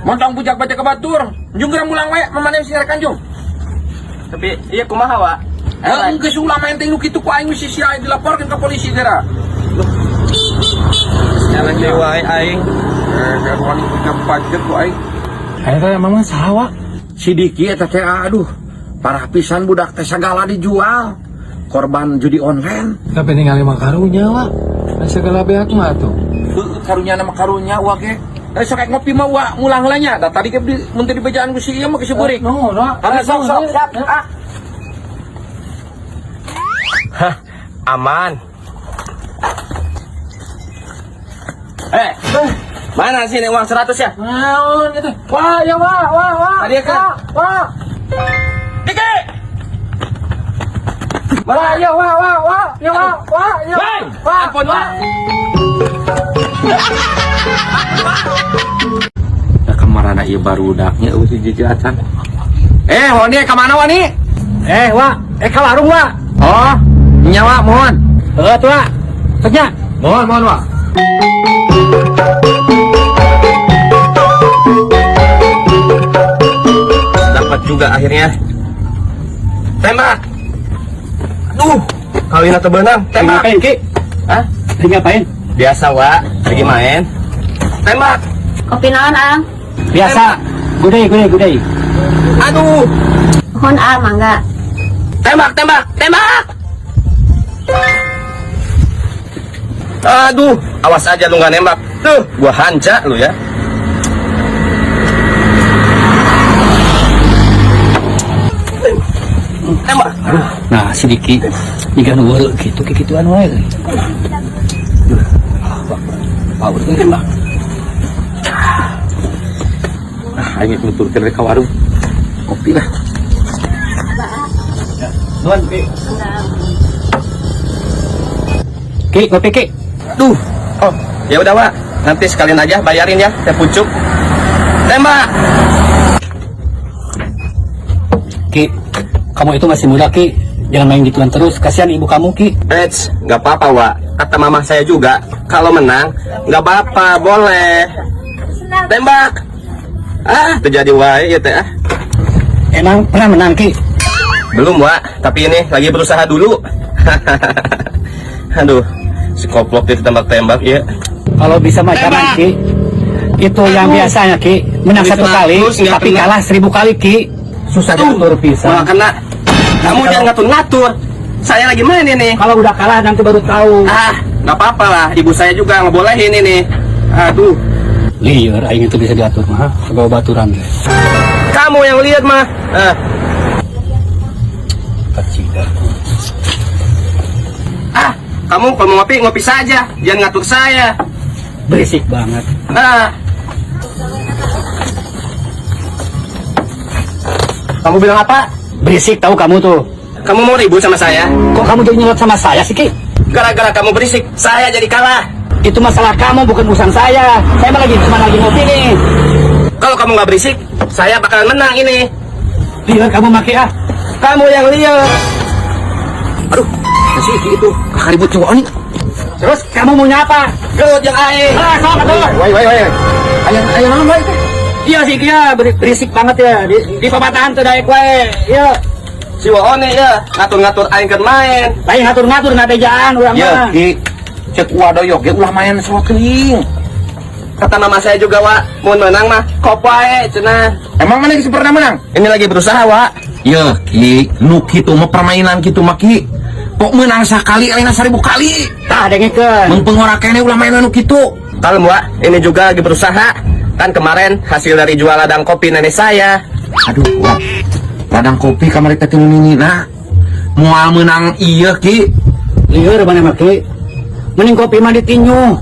[SPEAKER 3] Montong pujak-pujak ke batur. Jung geura mulang we mamane sing rekan jung.
[SPEAKER 7] Tapi iya kumaha Wak?
[SPEAKER 3] Geus ulah main teng nu kitu ku aing si sia dilaporkeun ke polisi gara.
[SPEAKER 7] Jalan dewa aing.
[SPEAKER 3] Kan wani pujak-pujak ku aing.
[SPEAKER 5] Eta emang saha?
[SPEAKER 3] Si Diki eta teh aduh, parah pisan budak teh segala dijual. Korban judi online.
[SPEAKER 5] Tapi ningali mah karunya, Wak. Segala beak mah tuh.
[SPEAKER 3] Karunya nama karunya wa ge. Sok ngopi mah wa ngulang heula nya. Da tadi ke mun teu dibejaan ku si ieu mah ke si beurik.
[SPEAKER 5] No.
[SPEAKER 3] Ada sok.
[SPEAKER 2] Siap. Ah.
[SPEAKER 7] Hah, aman. Mana sini uang 100 ya?
[SPEAKER 5] Naon itu? Wah, ya wah.
[SPEAKER 7] Tadi kan?
[SPEAKER 5] Wah.
[SPEAKER 7] Diki!
[SPEAKER 5] Wah, ya wah. Ya wah.
[SPEAKER 7] Bang! Ampun, Wak.
[SPEAKER 3] Nah, kemarin ieu barudaknya si jejatan. Wani kemana Wani?
[SPEAKER 5] Wah, ka warung, Wah.
[SPEAKER 3] Oh, nyawa mohon.
[SPEAKER 5] Tuh, Wah. Tanya.
[SPEAKER 3] Mohon Wak.
[SPEAKER 7] Dapat juga akhirnya. Tembak. Aduh, kawin atau benang? Tembak.
[SPEAKER 5] Ngapain, Ki?
[SPEAKER 7] Hah?
[SPEAKER 5] Lagi ngapain?
[SPEAKER 7] Biasa, Wak. Lagi main. Tembak.
[SPEAKER 6] Kopi naon, Ang?
[SPEAKER 5] Biasa. Gudai.
[SPEAKER 7] Aduh.
[SPEAKER 6] Mohon mangga.
[SPEAKER 7] Tembak. Aduh, awas aja lu nggak nembak. Tuh, gua hanja lu ya. Tembak.
[SPEAKER 5] Nah, sedikit jika nu gitu-gituan wae. Power
[SPEAKER 7] Tembak.
[SPEAKER 3] Aing nuturkeun ka warung. Kopi lah.
[SPEAKER 5] Nuan, Ki. Ki, kopi, Ki.
[SPEAKER 7] Duh. Oh, ya udah, Wak. Nanti sekalian aja bayarin ya, teh pucuk. Tembak.
[SPEAKER 5] Ki, kamu itu masih muda, Ki. Jangan main gituan terus. Kasihan ibu kamu, Ki.
[SPEAKER 7] Eits, nggak apa-apa, Wak. Kata mama saya juga, kalau menang, nggak apa-apa, boleh. Tembak. Terjadi wae ya teh.
[SPEAKER 5] Emang pernah menang, Ki?
[SPEAKER 7] Belum, Wak. Tapi ini lagi berusaha dulu. Aduh, si koplok itu tembak-tembak ya.
[SPEAKER 5] Kalau bisa macam Ki. Itu yang biasanya, Ki. Menang
[SPEAKER 7] Bisa
[SPEAKER 5] 1 kali,
[SPEAKER 7] terus, nggak
[SPEAKER 5] tapi
[SPEAKER 7] kena.
[SPEAKER 5] kalah 1000 kali, Ki. Susah diatur
[SPEAKER 7] Malah
[SPEAKER 5] pisan.
[SPEAKER 7] kena. Kamu jangan ngatur-ngatur. Saya lagi main ini.
[SPEAKER 5] Kalau udah kalah nanti baru tahu.
[SPEAKER 7] Nggak apa-apa lah. Ibu saya juga ngebolehin ini. Aduh,
[SPEAKER 5] Liar, aing itu bisa diatur mah. Bawa baturan deh.
[SPEAKER 7] kamu yang lihat mah.
[SPEAKER 5] Kecil.
[SPEAKER 7] Kamu kalau mau ngopi saja. Jangan ngatur saya.
[SPEAKER 5] Berisik banget.
[SPEAKER 7] Kamu bilang apa?
[SPEAKER 5] Berisik tahu kamu tuh.
[SPEAKER 7] Kamu mau ribut sama saya?
[SPEAKER 5] Kok kamu jadi nyelot sama saya sih, Ki?
[SPEAKER 7] Gara-gara kamu berisik, saya jadi kalah.
[SPEAKER 5] Itu masalah kamu, bukan urusan saya. Saya mah cuma lagi ngopi nih.
[SPEAKER 7] Kalau kamu nggak berisik, saya bakalan menang ini.
[SPEAKER 5] Liar kamu make ah.
[SPEAKER 7] Kamu yang lihat.
[SPEAKER 3] Aduh, si Iki itu kakak ribut cowok nih.
[SPEAKER 5] Terus kamu mau nyapa?
[SPEAKER 7] Gelut yang aing.
[SPEAKER 5] Sok atuh.
[SPEAKER 3] Wai. Ayang naon wae teh?
[SPEAKER 5] Iya sih kia berisik banget ya di pematahan tuh daek wae. Iya.
[SPEAKER 7] Si Waone ya, ngatur-ngatur aing keur main.
[SPEAKER 5] Lain ngatur-ngatur ngadejaan urang mah.
[SPEAKER 3] Ki, cek wadoyok ge ulah main sawa teuing.
[SPEAKER 7] Kata mama saya juga, Wak, mau menang mah kop wae cenah.
[SPEAKER 3] Emang mana geus pernah menang?
[SPEAKER 7] Ini lagi berusaha, Wak.
[SPEAKER 3] Ya, Ki, nu kitu mah permainan kitu mah Ki. Kok menang sakali ayeuna 1000 kali.
[SPEAKER 5] Tah dengekeun.
[SPEAKER 3] Mun penghora kene ulah mainan nu kitu.
[SPEAKER 7] Kalem, Wak, ini juga lagi berusaha. Kan kemarin hasil dari jual ladang kopi nenek saya.
[SPEAKER 3] Aduh, Wak. Ladang kopi kamari teh teu ninina. Moal menang ieu Ki.
[SPEAKER 5] Lieur mana mah Ki? Mending kopi mah ditinyu.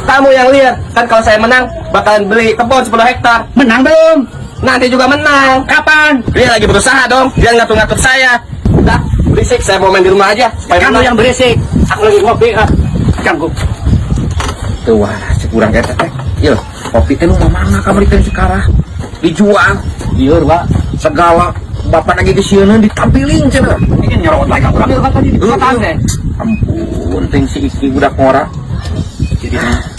[SPEAKER 7] Kamu yang lihat, kan kalau saya menang bakalan beli kebun 10 hektar.
[SPEAKER 5] Menang belum?
[SPEAKER 7] Nanti juga menang.
[SPEAKER 5] Kapan?
[SPEAKER 7] Dia lagi berusaha dong, dia ngatur-ngatur saya. Udah, berisik, saya mau main di rumah aja supaya
[SPEAKER 5] Kamu
[SPEAKER 7] menang.
[SPEAKER 5] yang berisik. Aku lagi ngopi ah. Ganggu.
[SPEAKER 3] Tuh wah, cek urang eta teh. Ieu, kopi teh nu mamana kamari teh sekarang. Dijual
[SPEAKER 5] Lieur, Pak.
[SPEAKER 3] segala bapak lagi kesieun ditampilin cenah.
[SPEAKER 5] Ini nyerot lagi urang ieu kan tadi di pematahan teh.
[SPEAKER 3] Ampun, ting si Iki budak ngora.
[SPEAKER 5] Jadi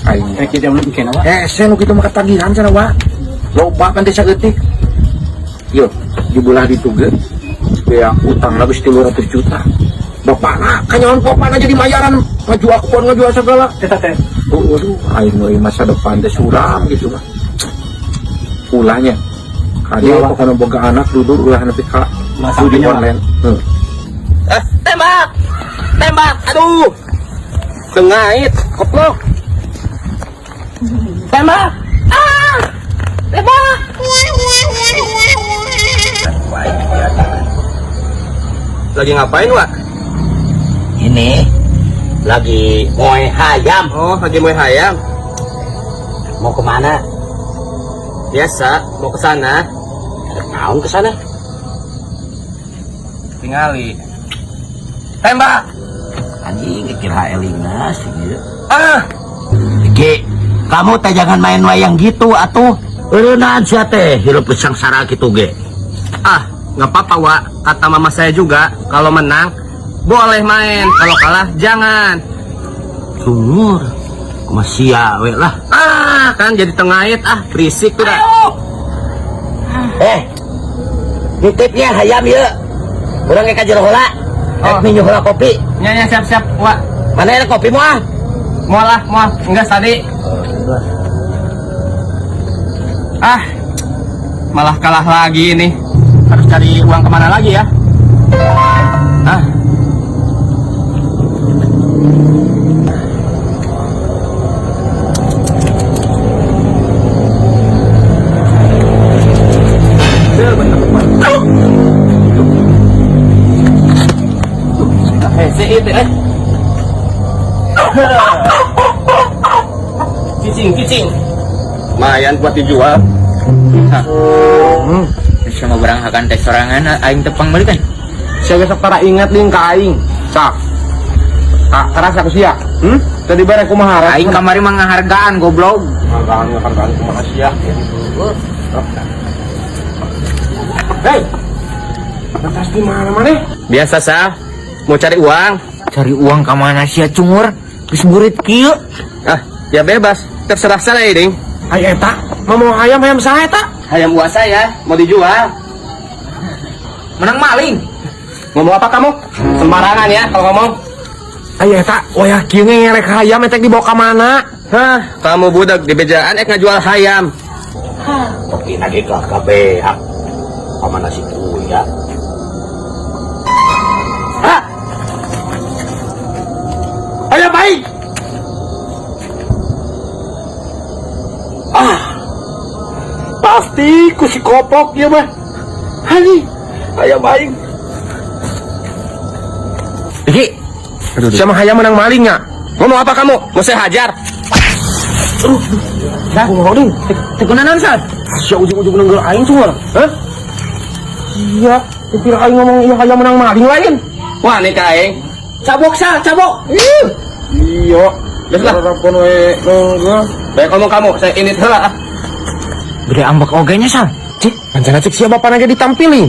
[SPEAKER 3] Aing.
[SPEAKER 5] kita belum bikin apa?
[SPEAKER 3] Sen nu kitu mah ketagihan cenah, Wak. Loba kan teh saeutik. Yuk, dibulah ditu ge. Ya utang lagi 300 juta. Bapakna kanyaon bapakna jadi mayaran ngajual kebon ngajual segala.
[SPEAKER 5] Eta teh.
[SPEAKER 3] Waduh, aing euy masa depan teh suram gitu mah. Ulahnya. Kali pokoknya boga anak duduk ulah nepi ka judi online.
[SPEAKER 7] Tembak! Tembak! Aduh! Dengait! Koplok! Tembak! Tembak! Lagi ngapain, Wak?
[SPEAKER 2] Ini lagi moe hayam.
[SPEAKER 7] Oh, lagi mau hayam.
[SPEAKER 2] Mau kemana?
[SPEAKER 7] Biasa, mau ke sana.
[SPEAKER 2] Naon ke sana?
[SPEAKER 7] Tingali. Tembak.
[SPEAKER 2] Anjing kira elingna sih.
[SPEAKER 7] Ah,
[SPEAKER 2] Ki, kamu teh jangan main wayang gitu atuh. Eureunaan sia teh hirup geus sangsara kitu ge.
[SPEAKER 7] ah, nggak apa-apa, Wak. Kata mama saya juga, kalau menang boleh main, kalau kalah jangan.
[SPEAKER 2] Sumur. Masih we lah.
[SPEAKER 7] Ah, kan jadi tengait, berisik tuh dah.
[SPEAKER 2] Nitipnya hayam ya. Urang ge ka jero heula.
[SPEAKER 7] Oh.
[SPEAKER 2] Minum heula kopi.
[SPEAKER 7] Nya siap-siap, Wak.
[SPEAKER 2] Mana ada kopi moal?
[SPEAKER 7] Mual, enggak tadi. Ah, malah kalah lagi ini. Harus cari uang kemana lagi ya? Ah. Kicing. Lumayan buat dijual.
[SPEAKER 2] Bisa ngobrang-hakan teh sorangan aing tepang balik kan.
[SPEAKER 3] Saya besok tara ingat nih ka aing. Tak. Tak kerasa ku sia. Tadi bare kumaha?
[SPEAKER 2] Aing kamari mah ngahargaan goblok.
[SPEAKER 3] Hargaan kumaha sia. Hei. Lantas di mana maneh?
[SPEAKER 7] Biasa sah, mau cari uang.
[SPEAKER 2] Cari uang ka mana sia cungur? Geus burit kieu.
[SPEAKER 7] Ah, ya bebas. Terserah saya, Ding.
[SPEAKER 3] Ai eta, mau ayam saha eta?
[SPEAKER 7] Ayam buah saya mau dijual.
[SPEAKER 2] Menang maling.
[SPEAKER 7] Ngomong apa kamu? Sembarangan ya kalau ngomong.
[SPEAKER 3] Ai eta, wayah kieu ngelek hayam eta dibawa ka mana?
[SPEAKER 7] Hah, kamu budak di bejaan ngajual hayam.
[SPEAKER 2] Kopi lagi ke KB. Kamana si Kuya?
[SPEAKER 3] Hah? Ayam baik. Pasti ku si kopok ya mah. Hani, ayam baik.
[SPEAKER 7] Diki, sama hayam menang maling ya? Ngomong apa kamu? Mau saya hajar?
[SPEAKER 3] Dah, ngomong
[SPEAKER 2] Tekunanan sal.
[SPEAKER 3] Sia ujung-ujung nenggel aing cuma. Hah? Iya, kira aing ngomong iya hayam menang maling lain.
[SPEAKER 7] Wah, nih kaing.
[SPEAKER 2] Cabok sal, cabok.
[SPEAKER 3] Iya.
[SPEAKER 7] Biaslah.
[SPEAKER 3] Telepon we nenggel.
[SPEAKER 7] Baik ngomong kamu, saya ini telah.
[SPEAKER 2] Gede ambek ogenya sal.
[SPEAKER 3] Cik, pancana cik siapa panangnya ditampilin.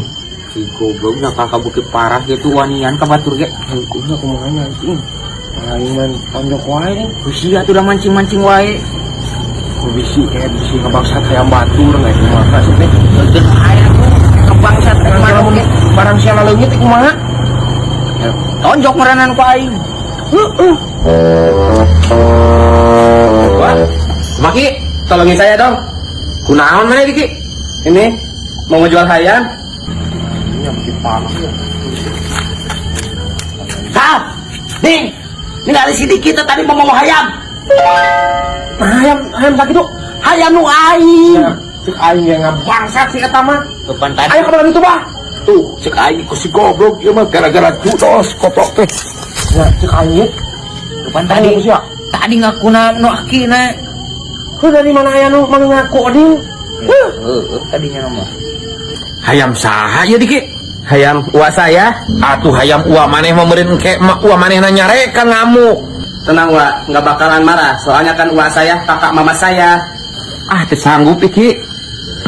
[SPEAKER 2] Si goblok nakal kabukit parah gitu wanian ka batur ge.
[SPEAKER 3] Hukumnya kumaha anjing. Aing mah tonjok wae.
[SPEAKER 2] Usia tuh udah mancing-mancing wae.
[SPEAKER 3] Ku bisi kayak bisi ngebangsat hayam batur nggak kumaha sih teh.
[SPEAKER 2] Jeung aya kebangsat kemana ge.
[SPEAKER 3] Barang sia leungit teh kumaha?
[SPEAKER 2] Tonjok meranan ku aing.
[SPEAKER 7] Wah, Maki, tolongin saya dong. Kunaon mana Diki? Ini mau ngejual hayam.
[SPEAKER 2] Sal. Ding. Ningali si Diki teh tadi mau hayam.
[SPEAKER 3] Nah, hayam sakit tuh.
[SPEAKER 2] Hayam nu aing.
[SPEAKER 3] Cek aing yang ngabangsat si eta mah.
[SPEAKER 2] Depan tadi.
[SPEAKER 3] Ayo kemana itu bah? Tuh, cek aing ku si goblok ieu mah gara-gara judos koplok teh. Ya, cek aing.
[SPEAKER 2] Depan tadi.
[SPEAKER 3] Sia.
[SPEAKER 2] Tadi ngakuna nu akina.
[SPEAKER 3] Ku dari mana aya nu ngaku oding?
[SPEAKER 2] Tadinya nama.
[SPEAKER 3] Hayam saha ya Diki?
[SPEAKER 7] Hayam uang saya.
[SPEAKER 3] Atuh hayam uang maneh memerin ke uang maneh nyarekan ngamuk.
[SPEAKER 7] Tenang Wak, nggak bakalan marah. Soalnya kan uang saya kakak mama saya.
[SPEAKER 3] Ah, teu sanggup Diki.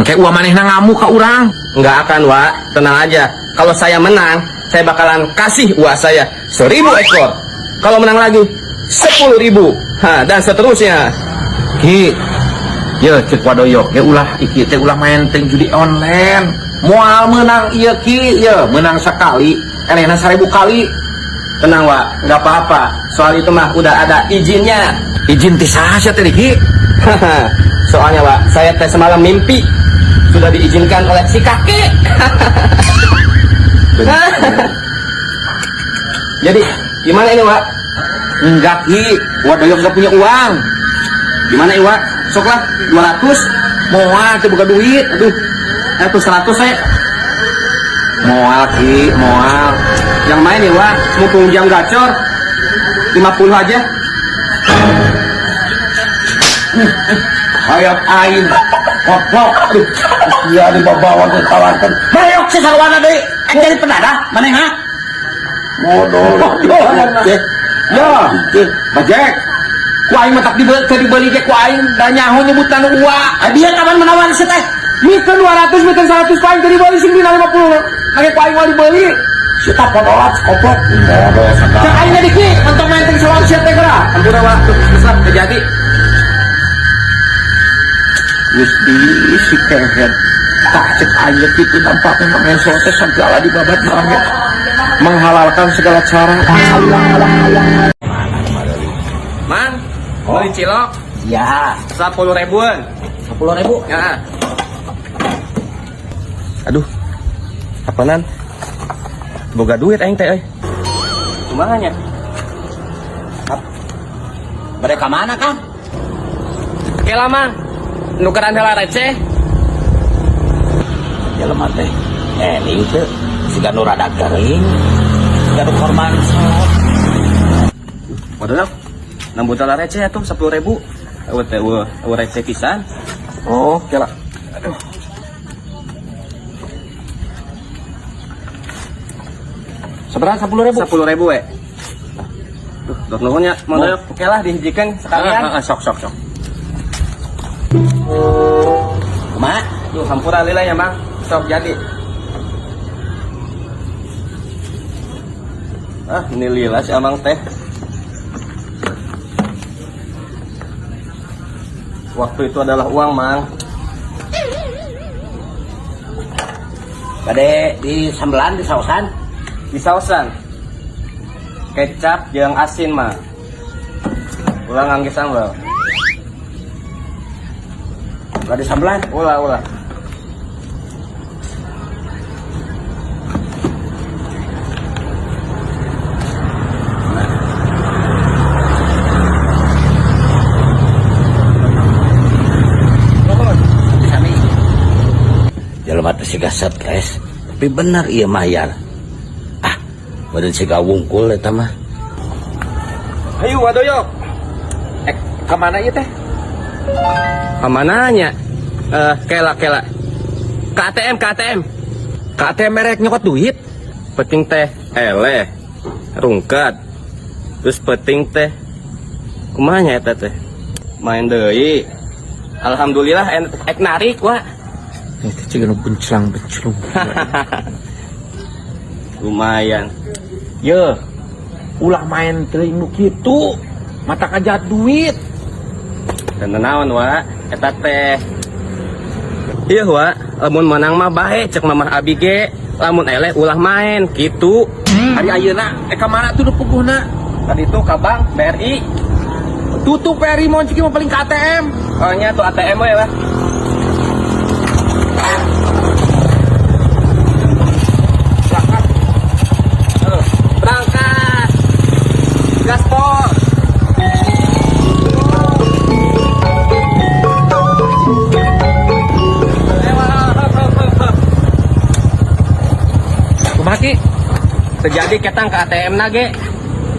[SPEAKER 3] Kayak uang maneh ngamuk ka urang.
[SPEAKER 7] Nggak akan Wak, tenang aja. Kalau saya menang, saya bakalan kasih uang saya 1000 ekor. Kalau menang lagi 10.000. Dan seterusnya.
[SPEAKER 3] Ki, ya cek wadoyo, ya ulah iki teh ulah main teh judi online. Moal menang iya Ki, ya menang sekali, enehna 1000 kali.
[SPEAKER 7] Tenang Wak, nggak apa-apa. Soal itu mah udah ada izinnya.
[SPEAKER 3] Izin ti saha sia teh Ki?
[SPEAKER 7] Soalnya Wak, saya teh semalam mimpi sudah diizinkan oleh si kakek. Jadi gimana ini Wak?
[SPEAKER 3] Enggak Ki, wadoyo enggak punya uang.
[SPEAKER 7] Gimana Iwa? Sok lah 200.
[SPEAKER 3] Moal teh buka duit. Aduh,
[SPEAKER 7] Itu 100 saya.
[SPEAKER 3] moal Ki, moal.
[SPEAKER 7] Yang main Iwa, mumpung jam gacor. 50 aja.
[SPEAKER 3] Hayap aing. Koplok. Aduh. Iya di bawah ditawarkan.
[SPEAKER 2] Bayok si sarwana deui. Jadi penada maneh ha?
[SPEAKER 3] Modal. Ya. Bajek. Ku aing mah tak dibeli ge ku aing da nyaho nyebutan uang.
[SPEAKER 2] Dia kapan menawan si teh?
[SPEAKER 3] Miter 200, miter 100 ku aing tadi beli sing dina 50. Age ku aing mau dibeli.
[SPEAKER 2] Kita podolat koplok.
[SPEAKER 3] Modal sadar.
[SPEAKER 2] Cek aing diki untuk main salon sia teh geura.
[SPEAKER 3] Ampura wa besar terjadi. Geus di si kehead. Tak cek aja gitu tampaknya main sote segala di babat banget. Menghalalkan segala cara. Mang, beli cilok
[SPEAKER 2] Ya,
[SPEAKER 3] 10 ribuan.
[SPEAKER 2] 10.000.
[SPEAKER 3] Ya.
[SPEAKER 7] Aduh. Apaanan? Boga duit aing teh euy. Kumaha nya?
[SPEAKER 2] Mereka mana kan?
[SPEAKER 3] Oke lah Mang. Nukeran heula receh.
[SPEAKER 2] Jelema teh. Ini teh siga nu rada gering. Siga nu korban salon.
[SPEAKER 7] Waduh. Nambut tala receh atuh 10.000. Eueuh teh eueuh receh pisan.
[SPEAKER 3] Oh, oke lah. Aduh. Seberapa 10 ribu?
[SPEAKER 7] 10.000 we. Tuh, dok nuhun nya. Mondo oke lah dihijikeun sekalian.
[SPEAKER 3] Sok.
[SPEAKER 2] Kumaha?
[SPEAKER 7] Duh, hampura lila ya, Mang. Sok jadi. Ini lila si Amang teh. Waktu itu adalah uang, Mang.
[SPEAKER 2] Bade di sambelan di sausan.
[SPEAKER 7] Di sausan. Kecap jeung asin, mah. Ulah ngangge sambal.
[SPEAKER 2] Bade sambelan.
[SPEAKER 7] Ulah.
[SPEAKER 2] Jelema teh siga stres, tapi bener ieu mayar. Badan siga wungkul eta mah.
[SPEAKER 3] Ayo wadoyok. Kemana ieu teh?
[SPEAKER 7] Amananya? Kela. KTM. KTM merek nyokot duit. Peting teh eleh. Rungkat. Terus peting teh kumanya eta teh? Main deui. Alhamdulillah ek narik wa.
[SPEAKER 3] Itu juga benclang.
[SPEAKER 7] Lumayan.
[SPEAKER 3] Ye, ulah main teuing nu kitu. Mata kajat duit.
[SPEAKER 7] Dan naon wa? Eta teh. Iya wa, lamun menang mah bae cek mamah abi ge. Lamun eleh ulah main kitu.
[SPEAKER 3] Hari ayeuna ka mana tuh puguhna?
[SPEAKER 7] Tadi tuh ka bank BRI.
[SPEAKER 3] Tutup PRI mau ciki mau paling ke ATM.
[SPEAKER 7] Oh nya tuh ATM we lah. Berangkat. Gaspol.
[SPEAKER 3] Kumaki.
[SPEAKER 7] Terjadi ketang ke ATM nage.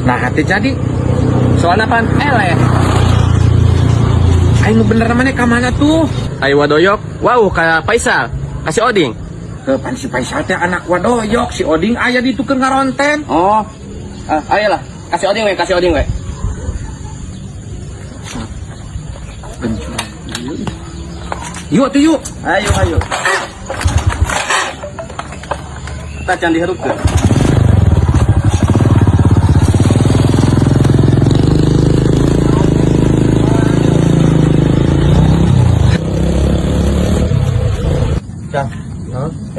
[SPEAKER 3] Nah, hati jadi.
[SPEAKER 7] Soalnya pan eleh.
[SPEAKER 3] Ayo bener namanya ke mana tuh?
[SPEAKER 7] Ayo wadoyok. Wow, kayak Faisal. Kasih oding.
[SPEAKER 3] Kepan si Faisal teh anak wadoyok. Si Oding aya ditukeun ngaronten.
[SPEAKER 7] Oh. Ayolah. Kasih oding we.
[SPEAKER 3] Yuk tuh yuk.
[SPEAKER 7] Ayo. Kita can diharupkeun.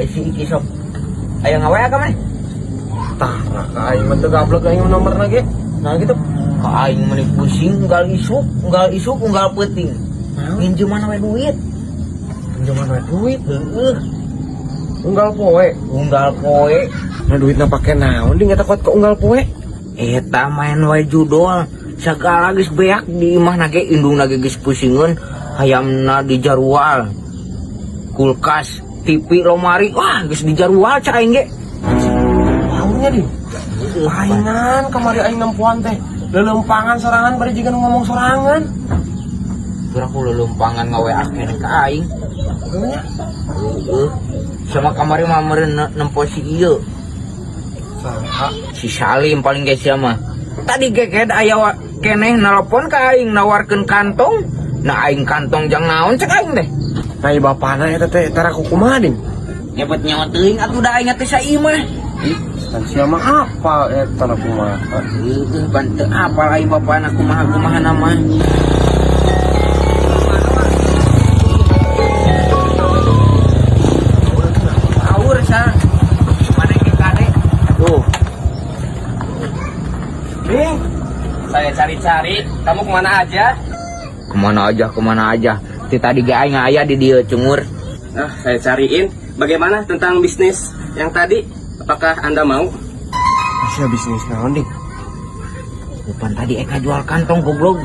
[SPEAKER 2] Si iki sok. Aya ngawe ka mah?
[SPEAKER 3] Tah, aing mah teu gablek aing nomor lagi. Nah gitu.
[SPEAKER 2] Aing meni pusing unggal isuk, unggal peuting. Pinjeman we duit.
[SPEAKER 3] Pinjaman we duit.
[SPEAKER 2] Heeh.
[SPEAKER 3] Unggal poe. Nah duitna pake naon di ngeta kuat ke unggal poe?
[SPEAKER 2] Eta main wae judol. Sagala geus beak di imahna ge indungna ge geus pusingeun, hayamna dijarual. Kulkas, TV, lomari, wah geus dijarual cak aing ge.
[SPEAKER 3] Tahunya di. Mainan kamari aing nempuan teh.
[SPEAKER 7] Lelempangan sorangan bari jiga ngomong sorangan.
[SPEAKER 2] Kurang aku lelumpangan ngawe akhirnya ke aing. Sama kamari mamarin nempo si iya. Si Salim paling guys ya mah. Tadi geked aya keneh nelpon ke aing nawarkeun kantong. Nah aing kantong jang naon cek aing deh.
[SPEAKER 7] Kai bapana eta teh tara kumaha ding?
[SPEAKER 2] Nyebut nyawa teuing atuh da aing teh sa ieu mah.
[SPEAKER 7] Sia mah apa eta na kumaha?
[SPEAKER 2] Heuh banteu apal aing bapana kumaha-kumaha nama. Aur sa. Mana ke kade?
[SPEAKER 7] Tuh. Ding, saya cari-cari, kamu kemana aja?
[SPEAKER 2] Kemana aja. Ti tadi ge aing aya di dieu cungur.
[SPEAKER 7] Nah, saya cariin. Bagaimana tentang bisnis yang tadi? Apakah Anda mau? Masih bisnis naon, Ding?
[SPEAKER 2] Bukan tadi Eka jual kantong goblok.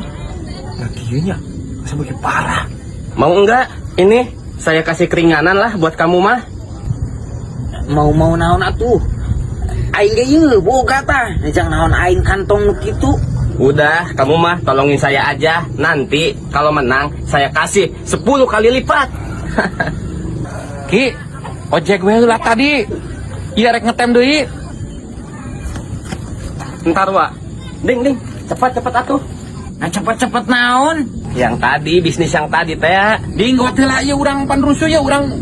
[SPEAKER 7] Nah, kieu nya. Masa bagi parah. Mau enggak? Ini saya kasih keringanan lah buat kamu mah.
[SPEAKER 2] Mau naon atuh? Aing ge ieu boga tah. Jang naon aing kantong nu kitu.
[SPEAKER 7] Udah, kamu mah tolongin saya aja. Nanti kalau menang saya kasih 10 kali lipat.
[SPEAKER 3] Ki, ojek gue lah tadi. Iya rek ngetem deui.
[SPEAKER 7] Ntar, Wak. Ding, cepat atuh.
[SPEAKER 2] Nah cepet-cepet naon?
[SPEAKER 7] Yang tadi, bisnis yang tadi teh.
[SPEAKER 3] Ding hotel aja urang panrusuh ya urang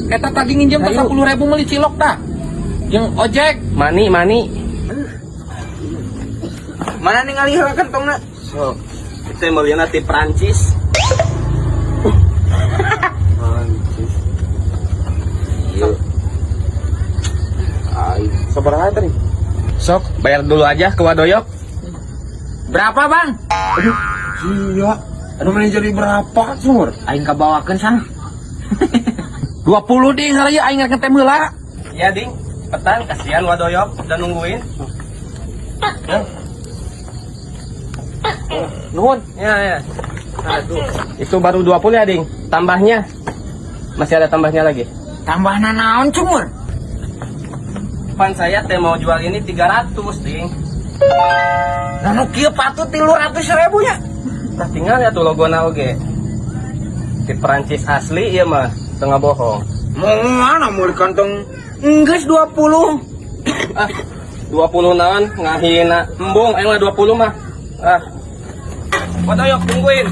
[SPEAKER 3] eta tadi nginjem ke 10.000 meuli cilok tah. Yang ojek
[SPEAKER 7] Mani.
[SPEAKER 2] Mana ningali heula kantongna?
[SPEAKER 7] So, itu yang belian di Perancis. Iya. Seberapa tadi? Sok, bayar dulu aja ke Wadoyok.
[SPEAKER 2] Berapa, Bang?
[SPEAKER 7] Aduh, iya. Aduh, mana jadi berapa, Sur?
[SPEAKER 2] Aing kabawakeun sana.
[SPEAKER 3] 20 ding hari aing rek ngetem heula.
[SPEAKER 7] Iya, Ding. Petan, kasihan Wadoyok udah nungguin.
[SPEAKER 3] Nuhun.
[SPEAKER 7] Ya. Aduh. Itu baru 20 ya, Ding. Tambahnya. Masih ada tambahnya lagi.
[SPEAKER 2] Tambahna naon cumur?
[SPEAKER 7] Pan saya teh mau jual ini 300, Ding.
[SPEAKER 2] Nah nu kieu patut 300.000 nya.
[SPEAKER 7] Nah, tinggal ya tuh logona oge. Di Perancis asli ya mah, tengah bohong.
[SPEAKER 2] Mau mana mau di kantong? Enggeus 20.
[SPEAKER 7] 20 naon ngahina. Embung, aing mah 20 mah. Wadoyok tungguin.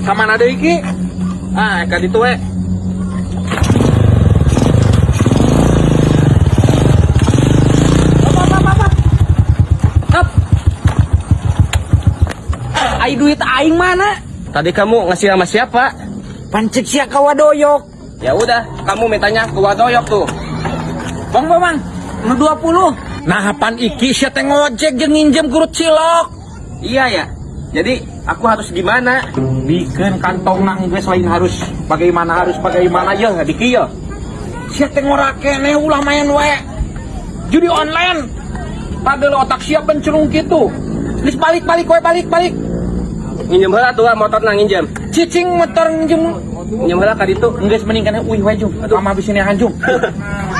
[SPEAKER 3] Kamana deui Ki?
[SPEAKER 7] Ka ditu we.
[SPEAKER 2] Ai duit aing mana?
[SPEAKER 7] Tadi kamu ngasih sama siapa?
[SPEAKER 2] Pancik sia ka Wadoyok.
[SPEAKER 7] Ya udah, kamu mintanya ke Wadoyok tuh.
[SPEAKER 2] Bang, nu 20.
[SPEAKER 3] Nah, pan iki sia teh ngojek jeung nginjem kurut cilok.
[SPEAKER 7] Iya ya. Jadi aku harus gimana?
[SPEAKER 3] Bikin kantong nang geus lain harus bagaimana ya di kieu. Sia teh ngorake keneh ulah main we. Judi online. Padahal otak sia bencurung kitu. Geus balik we balik.
[SPEAKER 7] Nginjem heula tuh motor nang nginjem.
[SPEAKER 3] Cicing motor nginjem.
[SPEAKER 7] Nginjem heula ka ditu.
[SPEAKER 3] Geus mending kana uih we jung. Mama habis ini hanjung.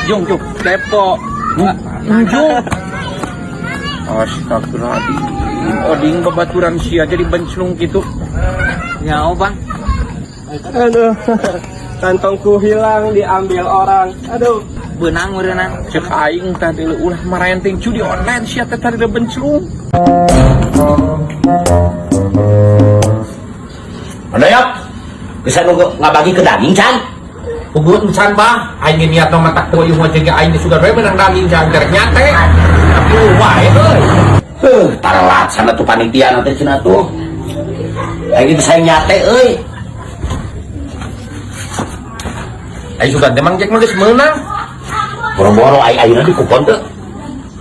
[SPEAKER 3] Jung.
[SPEAKER 7] Depo.
[SPEAKER 3] Jung. Astagfirullahaladzim. Oding babaturan sia jadi benclung gitu.
[SPEAKER 2] Nyao, Bang.
[SPEAKER 7] Aduh. Kantongku hilang diambil orang. Aduh.
[SPEAKER 2] Beunang meureunna.
[SPEAKER 3] Cek aing tadi ulah marenteng judi online sia teh tadi benclung.
[SPEAKER 8] Wadoyok, bisa nunggu nggak bagi ke daging can?
[SPEAKER 3] Ugut encan bah, aing ge niat mah tak teu mah jeung aing sudah we menang daging jang derek nyate. Tapi wae euy.
[SPEAKER 8] Tarelat sana tuh panitia nanti cina tuh. Lagi bisa nyate, euy.
[SPEAKER 3] Aing sudah demang cek mah geus meunang.
[SPEAKER 8] Boro-boro ayeuna di kupon tuh.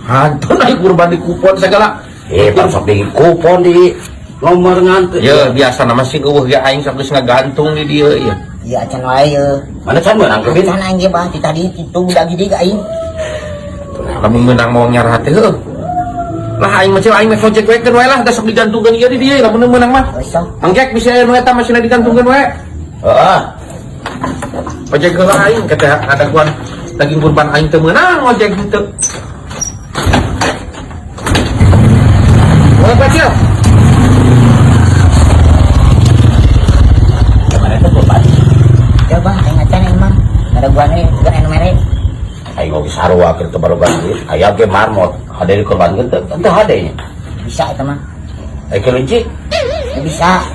[SPEAKER 3] Hantu naik kurban di kupon segala.
[SPEAKER 8] Pan sok di kupon di nomor ngantu.
[SPEAKER 3] Ya biasa nama sih eueuh ge aing sok geus ngagantung di dieu ya.
[SPEAKER 2] Iya can wae ye.
[SPEAKER 8] Mana can menang ke
[SPEAKER 2] Can aing ge bah di tadi kitu budak gede ka aing.
[SPEAKER 3] Lamun meunang mau nyarah teh heuh. Lah aing mah aing mah project we wae lah da sok digantungkeun ieu di dieu lamun meunang mah. Anggek bisa anu eta masina digantungkeun we.
[SPEAKER 8] Heeh.
[SPEAKER 3] Ojek heula aing kata ada kuan daging kurban aing teu meunang ojek henteu.
[SPEAKER 2] Boleh kecil.
[SPEAKER 8] Kemarin tuh kurban.
[SPEAKER 2] Coba ingatan emang. Ada gua nih, gua anu mere.
[SPEAKER 8] Ayo bisa sarua kita baru ganti. Aya ge marmot. Ada di kurban gitu. Tentu ada nya.
[SPEAKER 2] Bisa itu mah.
[SPEAKER 8] Ayo kelinci.
[SPEAKER 2] Bisa.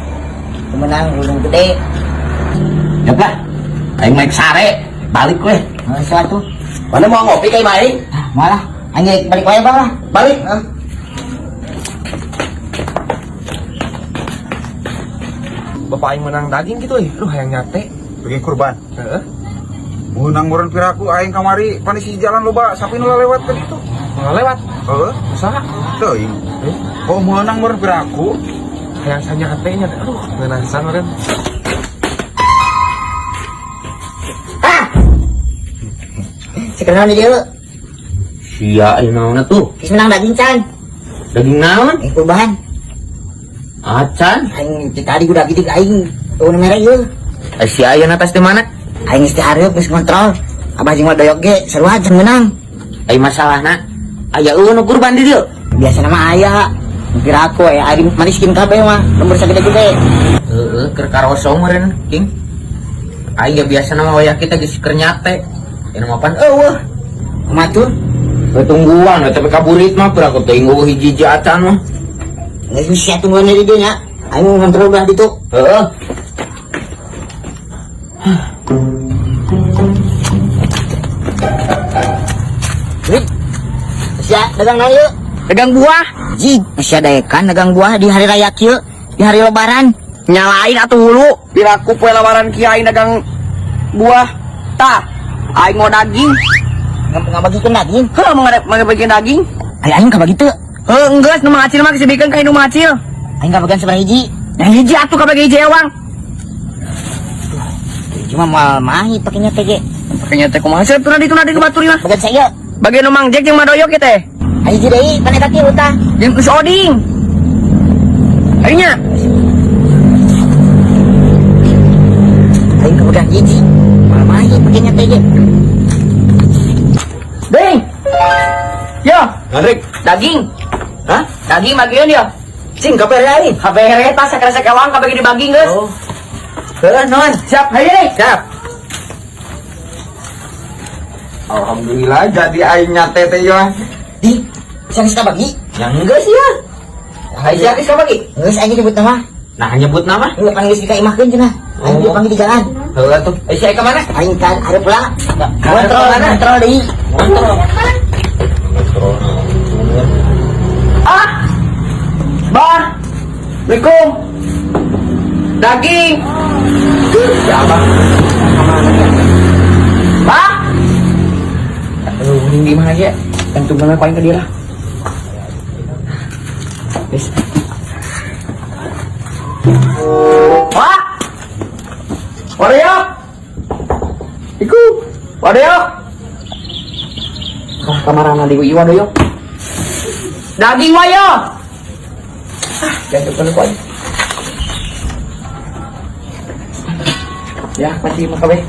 [SPEAKER 2] Menang gunung gede.
[SPEAKER 8] Ya Pak. Ayo naik sare. Balik weh.
[SPEAKER 2] Sesuatu.
[SPEAKER 8] Mana mau ngopi kayak main?
[SPEAKER 2] Malah. Anjing balik wae bang lah.
[SPEAKER 8] Balik.
[SPEAKER 3] Bapak aing menang daging gitu lu hayang nyate.
[SPEAKER 4] Pergi kurban.
[SPEAKER 3] Heeh.
[SPEAKER 4] Menang meureun piraku aing kamari panisi jalan loba sapi nu lewat ka ditu.
[SPEAKER 3] Nggak lewat.
[SPEAKER 4] Heeh.
[SPEAKER 3] Usaha.
[SPEAKER 4] Teuing. Oh menang meureun piraku.
[SPEAKER 3] Hayang sanyate nya. Aduh, ngeunaan meureun.
[SPEAKER 2] Sekarang dia
[SPEAKER 8] Sia ayo naon tuh?
[SPEAKER 2] Kis menang daging can.
[SPEAKER 8] Daging naon?
[SPEAKER 2] Kurban.
[SPEAKER 8] Acan.
[SPEAKER 2] Aing tadi udah gitu aing. Tuh mere ieu.
[SPEAKER 8] Si aya atas di mana?
[SPEAKER 2] Aing mesti hareup geus kontrol. Abah jeung doyok ge seru aja menang.
[SPEAKER 8] Ai masalahna aya eueuh nu kurban di dieu.
[SPEAKER 2] Biasa nama aya. Kira aku ya ari maniskin kabeh mah. Nomor sagede-gede.
[SPEAKER 8] Heeh, keur karosong meureun, King. Aya biasa nama wayah kita geus keur nyate. Anu mapan eueuh.
[SPEAKER 2] Kumatur.
[SPEAKER 8] Ketungguan tapi kaburit mah pura aku teuing eueuh hiji-hiji acan mah.
[SPEAKER 2] Geus bisa tungguan di dieu nya. Aing ngontrol udah ditu.
[SPEAKER 8] Heeh.
[SPEAKER 2] Wih. Sia dagang naon ieu? Dagang buah. Jig, sia daekan dagang buah di hari raya kieu, di hari lebaran.
[SPEAKER 7] Nyalain atuh hulu piraku poe lawaran kieu aing dagang buah. Tah, aing mau daging.
[SPEAKER 2] Ngabagikeun daging.
[SPEAKER 7] Heuh mau ngabagian daging.
[SPEAKER 2] Aing kabagi teu.
[SPEAKER 7] Heuh enggeus nu mangacil mah disebikeun ka nu mangacil.
[SPEAKER 2] Aing kabagian sabaraha hiji?
[SPEAKER 7] Yang hiji atuh kabagi hiji ewang.
[SPEAKER 2] Cuma mal mahi pakainya teh.
[SPEAKER 7] Pakainya teh kumaha sih tuna di batur mah.
[SPEAKER 2] Bagian saya.
[SPEAKER 7] Bagian nu Mang Jack jeung Madoyok kieu teh.
[SPEAKER 2] Aing hiji deui paneta kieu tah.
[SPEAKER 7] Jeung geus oding. Aingnya
[SPEAKER 2] Aing kabagian hiji. Mal mahi pakainya teh.
[SPEAKER 7] Ding. Yo,
[SPEAKER 3] Ngadrik.
[SPEAKER 7] daging. Hah? Daging bagian ya.
[SPEAKER 2] Cing kabere aing.
[SPEAKER 7] Kabere tah sakara sakawang kabagi dibagi geus.
[SPEAKER 2] Oh. Heuh non.
[SPEAKER 7] Siap, hayu nih.
[SPEAKER 3] Siap.
[SPEAKER 4] Alhamdulillah jadi aing nyate teh yo.
[SPEAKER 2] Di, geus kabagi.
[SPEAKER 7] Yang geus ya. Hayu sia geus kabagi.
[SPEAKER 2] Geus aing nyebut nama.
[SPEAKER 7] Nah, nyebut nama.
[SPEAKER 2] Geus panggil dikaimahkeun cenah. Aing
[SPEAKER 7] Oh.
[SPEAKER 2] dipanggil di jalan.
[SPEAKER 7] Heuh atuh. Sia ka mana?
[SPEAKER 2] Aing kan hareup lah.
[SPEAKER 7] Kontrol mana?
[SPEAKER 2] Kontrol deui.
[SPEAKER 7] Kontrol. Ah. Bar. Assalamualaikum. Daging. Ya, Bang. Bang. Aduh, mending di mana aja? Tentu mana paling ke dia lah. Wis. Pak. Waduh. Iku. Waduh. Kamarana di iwan doyo. Daging wayo. Jangan lupa aja. Ya, pasti makabe.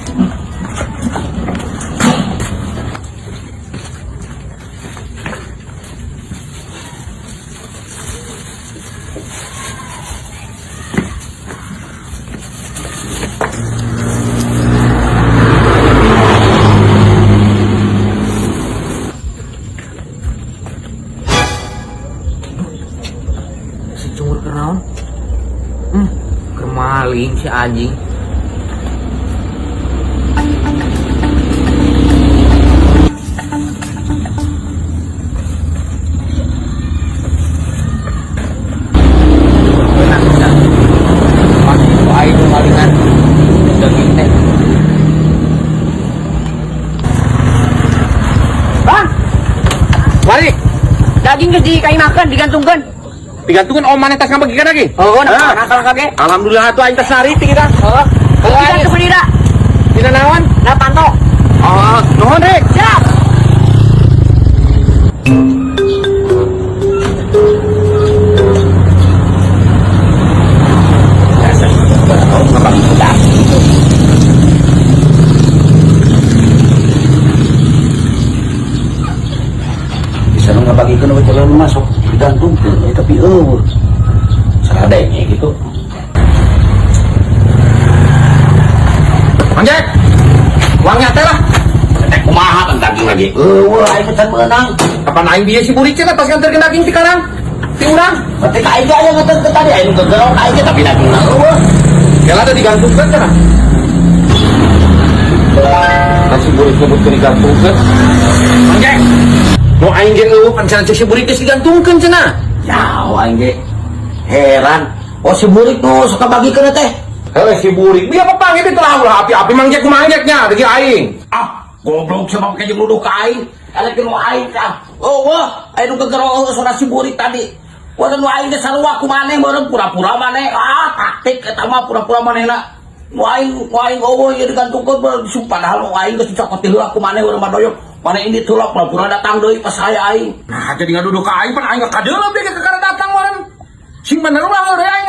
[SPEAKER 7] Secungur kenaon? Kermaling si anjing. Bang,
[SPEAKER 3] Mari.
[SPEAKER 7] daging geus dikaimakeun digantungkeun.
[SPEAKER 3] Digantungkan oman tas ngabagikan lagi.
[SPEAKER 7] Oh, nakal kage.
[SPEAKER 3] Alhamdulillah tuh aing teh sariti kita.
[SPEAKER 7] Oh, kita teu dira.
[SPEAKER 3] Dina naon?
[SPEAKER 7] Na panto.
[SPEAKER 3] Oh, nuhun Rik.
[SPEAKER 7] Siap.
[SPEAKER 8] Bisa lu ngabagikeun we calon masuk.
[SPEAKER 3] digantungkeun tapi saradenge gitu. Anjek, uangnya teh lah. Teh kumaha kan daging lagi? Aing can meunang. Kapan aing bieu si burik cenah tos nganterkeun daging ti karang? Ti urang? Berarti ka aing aya nganterkeun tadi aing gegerok aing teh tapi daging eueuh. Kela teh digantungkeun cenah. Si burik nyebutkeun digantungkeun. Anjek. Mau aing ge eueuh pan cenah si burik geus digantungkeun cenah. Yao aing ge heran. Oh si burik nu suka bagikeun teh. Hele si burik, dia apa pang itu telah ulah api-api mangjek ku mangjeknya bagi aing. Goblok sama pakai jeung nuduh ka aing. Elek nu aing kah. Oh wah, aing nu gegero saudara si burik tadi. Wah nu aing teh sarua ku maneh meureun pura-pura maneh. Taktik eta mah pura-pura manehna. Nu aing eueuh ieu digantungkeun padahal nu aing geus dicokot heula ku maneh urang madoyok. Maneh ini tulak pura-pura datang deui pas saya aing. Nah, jadi ngaduduh ka aing pan aing kadeuleuh deui ka datang meureun. Sing bener ulah udah aing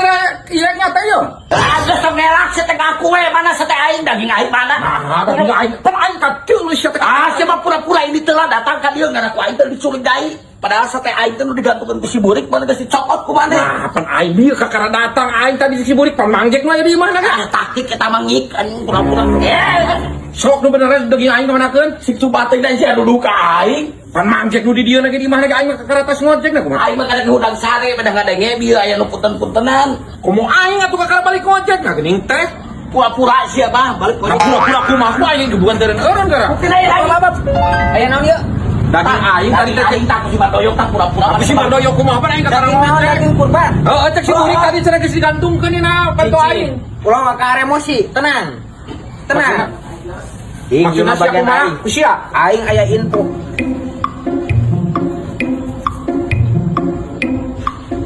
[SPEAKER 3] ieu nyata ieu. Ada semelak setengah kue mana sate aing daging aing mana? Nah, daging aing pan aing kadeuleuh sate. Siapa pura-pura ini telah datang ka dieu ngana ku aing teh dicurigai. Padahal sate aing teh nu digantungkeun ku si burik mana geus dicokot ku maneh. Nah, pan aing bieu ka kara datang aing tadi si burik pamangjek mah di mana kan? Taktik eta mangik anjing pura-pura. Sok nu beneran daging aing kemanakeun? Si coba teh dan sia duduh ka aing. Pan mangjek nu di dieu lagi di mana aing mah ka karatas ngojek na kumaha? Aing mah kada hudang sare pada ngadenge bieu aya nu punten-puntenan. Komo aing atuh ka kara balik ngojek na geuning teh. Pura-pura sia mah balik ngojek. Pura-pura kumaha ku aing bukan teureun eureun gara. Bukti lain lagi. Aya naon ieu? Daging aing tadi teh aing tak si Badoyok tak pura-pura. Si Badoyok kumaha pan aing ka kara ngojek. Daging kurban. Heeh, cek si burik tadi cenah geus digantungkeun na panto aing. Ulah ka emosi, tenang. Tenang. Maksudna bagian aing. Sia, aing aya info.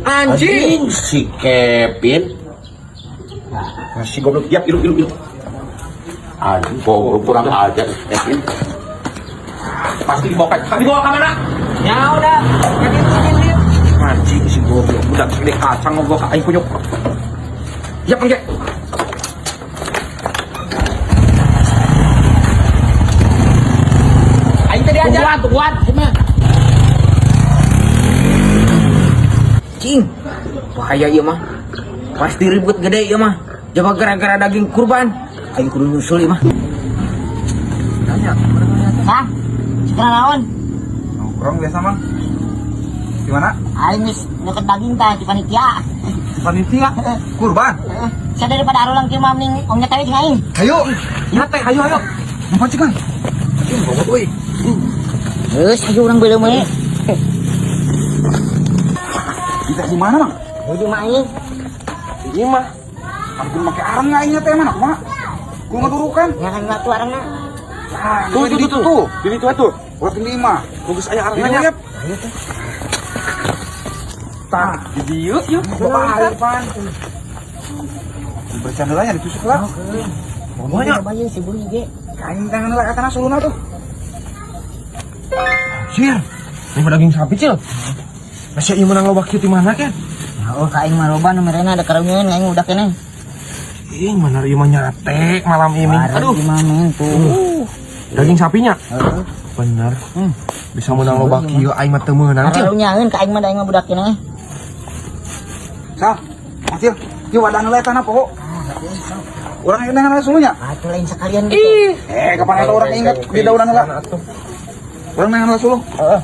[SPEAKER 3] Anjing si Kevin. Si goblok diam ilu. Anjing goblok kurang aja Kevin. Pasti dibawa ke mana? Ya udah, ganti. Anjing si goblok udah gede kacang ngobrol ka aing punyuk. Ya panggil. Aing tadi aja. Tungguan. Cing, bahaya ieu mah. Pasti ribut gede ieu mah. Coba gara-gara daging kurban. Aing kudu nyusul ieu mah. Tanya,
[SPEAKER 2] Hah? Sekarang naon?
[SPEAKER 4] Nongkrong biasa mang. Gimana?
[SPEAKER 2] Aing geus nyokot daging tah di panitia.
[SPEAKER 4] Panitia kurban.
[SPEAKER 2] Saya daripada arulang kieu mah mending ongnya teh jeung aing.
[SPEAKER 4] Hayo. Ya teh hayo. Napa cik mang? Bawa euy.
[SPEAKER 2] Geus aju urang beuleum we.
[SPEAKER 4] Kita di mana mang?
[SPEAKER 2] Di rumah aing.
[SPEAKER 4] Ini mah. Ampun make arang aingnya teh mana kumaha? Ku ngadurukan.
[SPEAKER 2] Ya kan batu arangna.
[SPEAKER 4] Tuh. Di ditu atuh. Buat 5. Bagus aya arangnya. Ayo teh. Tah, di dieu yuk. Bapak Arifan. Bercanda lah ya ditusuk lah. Ngomongnya
[SPEAKER 2] Bayu si buri ge.
[SPEAKER 4] kain tangan lah katana suluna tuh. Sir. Ini daging sapi cil. Masih ieu menang loba kieu ti mana kan?
[SPEAKER 2] Oh, ka aing mah loba nu merena ada karunyieun aing udah keneh.
[SPEAKER 4] Ing mana ieu mah nyate malam ini.
[SPEAKER 2] Aduh, gimana tuh?
[SPEAKER 4] Daging sapinya. Bener. Bisa menang loba kieu aing mah teu meunang cil.
[SPEAKER 2] Karunyieun ka aing mah da aing mah budak keneh.
[SPEAKER 4] Sal. Acil, kieu wadahna le tanah pokok. Urang ingat sulunya.
[SPEAKER 2] Atuh lain sekalian gitu.
[SPEAKER 4] Kapan eta urang ingat di daunan lah. Urang nangan suluh. Heeh.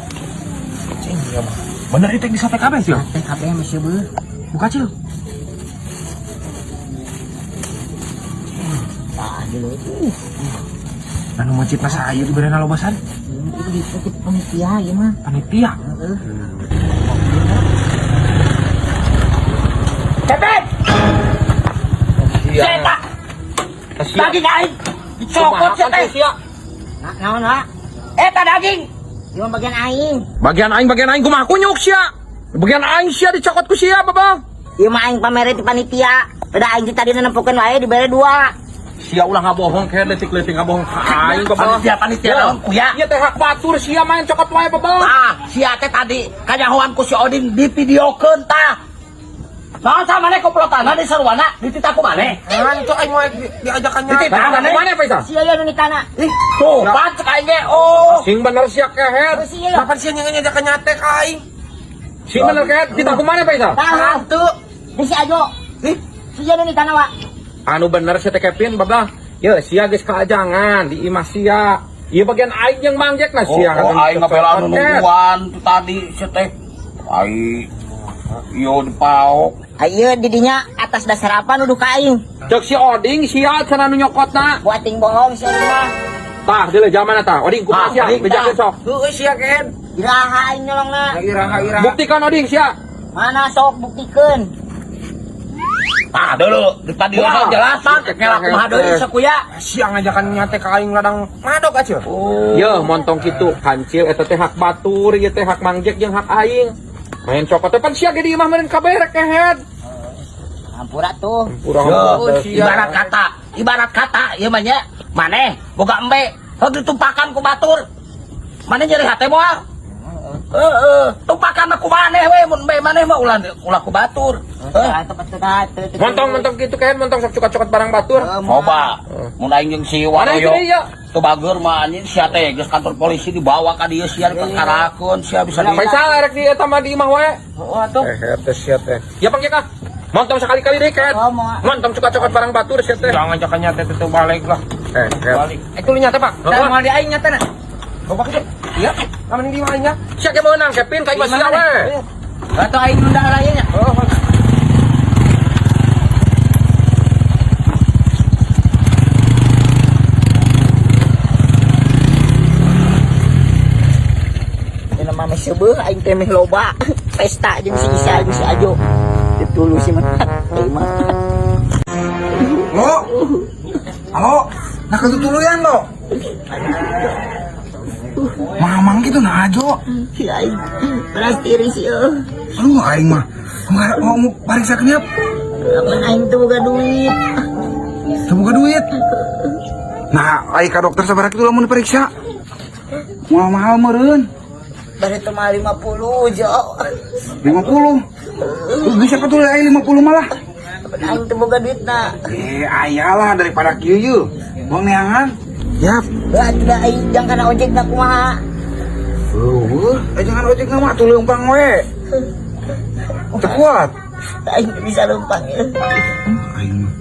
[SPEAKER 4] Cing, ieu mah. Bener itu di sate kabeh sih.
[SPEAKER 2] Sate kabeh masih beuh.
[SPEAKER 4] Buka cil.
[SPEAKER 2] Tah dulu.
[SPEAKER 4] Anu mencit masa ayu di berena lobasan.
[SPEAKER 2] Itu dikutip panitia ieu mah.
[SPEAKER 4] Panitia.
[SPEAKER 2] Heeh.
[SPEAKER 3] Cepet. Cetak. Daging aing dicokot sia.
[SPEAKER 2] Naon ha?
[SPEAKER 3] Eta daging.
[SPEAKER 2] Ieu bagian aing.
[SPEAKER 3] Bagian aing kumaha kunyuk sia. Bagian aing sia dicokot ku sia, Babang.
[SPEAKER 2] Ieu mah aing pamere ti panitia. Beda aing tadi nempokeun wae dibere 2.
[SPEAKER 3] Sia ulah ngabohong ke letik-letik ngabohong ka aing, Babang. Panitia naon kuya? Ieu teh hak batur sia main cokot wae, Babang. Tah, sia teh tadi kanyahoan ku si Odin di videokeun tah. Naon sama maneh komplotanna di sarwana dititaku maneh.
[SPEAKER 4] Itu aing mah diajakannya.
[SPEAKER 3] Dititaku maneh Faisal.
[SPEAKER 2] Sia ieu nu nikana.
[SPEAKER 3] Tuh, pan cek aing ge. Oh, sing bener sia keher.
[SPEAKER 2] Sia.
[SPEAKER 4] Kapan sih yang ngajakan nyate ka aing?
[SPEAKER 3] Si bener kan? Kita kemana Pak Isal?
[SPEAKER 2] Tahan tuh. Di si Ajo. Nih, si Jano nih tanah, Wak.
[SPEAKER 3] Anu bener si Kevin bablah. Ya sia geus kaajangan di imah sia. Ieu bagian aing yang mangjek nah sia.
[SPEAKER 7] aing ngapela nungguan tuh tadi si teh. Aing yo dipaok.
[SPEAKER 2] Ayo didinya atas dasar apa nuduh ka aing?
[SPEAKER 3] Cek si Oding sia cenah nu nyokotna.
[SPEAKER 2] Buating bohong si mah.
[SPEAKER 3] Tah deuleu zaman eta. Oding kumaha sia? Bejakeun sok.
[SPEAKER 7] Heueuh sia Ken.
[SPEAKER 2] Iraha aing nyolongna.
[SPEAKER 7] Iraha.
[SPEAKER 3] Buktikan Oding sia.
[SPEAKER 2] Mana sok buktikeun?
[SPEAKER 7] Tah dulu di tadi
[SPEAKER 3] Wah.
[SPEAKER 7] jelasan ngelak kumaha deui sakuya.
[SPEAKER 3] Sia ngajakan nyate ka aing ladang madok aja. Yeuh montong kitu kancil eta teh hak batur, ieu teh hak mangjek jeung hak aing. Main cokot teh pan sia ge di imah meureun kaberek kehead.
[SPEAKER 2] Hampura tuh.
[SPEAKER 7] Ibarat kata ieu mah nya maneh boga embe heuh ditumpakan ku batur. Maneh jadi hate moal. Tumpakan aku maneh we mun embe maneh mah ulah ku batur.
[SPEAKER 3] Montong kitu kehead montong sok cokot-cokot barang batur.
[SPEAKER 7] Coba mun aing jeung si
[SPEAKER 3] Mana
[SPEAKER 7] Waroyo
[SPEAKER 3] itu dia?
[SPEAKER 7] teu bager mah anjing sia teh geus kantor polisi dibawa ka dieu sia diperkarakeun sia bisa di
[SPEAKER 3] Faisal arek di eta mah di imah wae. Kehead teh sia teh. Ya panggil kah? Montong sekali-kali deh kehead. Montong cokot-cokot barang batur sia teh. Jangan jangan nyate teh balik lah. Balik. Itu nyate Pak. Tah moal di aing nyate na. Coba kitu. Iya. Aman di imah nya. Sia ge meunang Kevin ka imah sia we.
[SPEAKER 7] Atau aing nunda rayanya.
[SPEAKER 2] Mame sebeuh aing teh meh loba pesta jeung si Isa jeung si Ajo. Ditulus si mah. Terima.
[SPEAKER 4] Lo? Halo? Nah ketutuluyan lo? Mamang gitu nah ajo.
[SPEAKER 2] Si aing beras tiris ieu.
[SPEAKER 4] Aduh aing mah. Mau pariksa kenyap.
[SPEAKER 2] Lamun aing teu boga duit.
[SPEAKER 4] Teu boga duit. Nah, aing ka dokter sabaraha kitu lamun diperiksa. Mahal meureun.
[SPEAKER 2] Bari teu mah 50 jo.
[SPEAKER 4] 50. Bisa ketul aing 50 malah.
[SPEAKER 2] Aing teu boga duitna.
[SPEAKER 4] Ayalah daripada kieu yeuh. Uang neangan. Yap.
[SPEAKER 2] Lah aing jang kana ojek na kumaha.
[SPEAKER 4] Jangan ojek mah tuh leumpang we. Teu kuat.
[SPEAKER 2] Aing teu bisa leumpang ya.
[SPEAKER 4] Aing mah.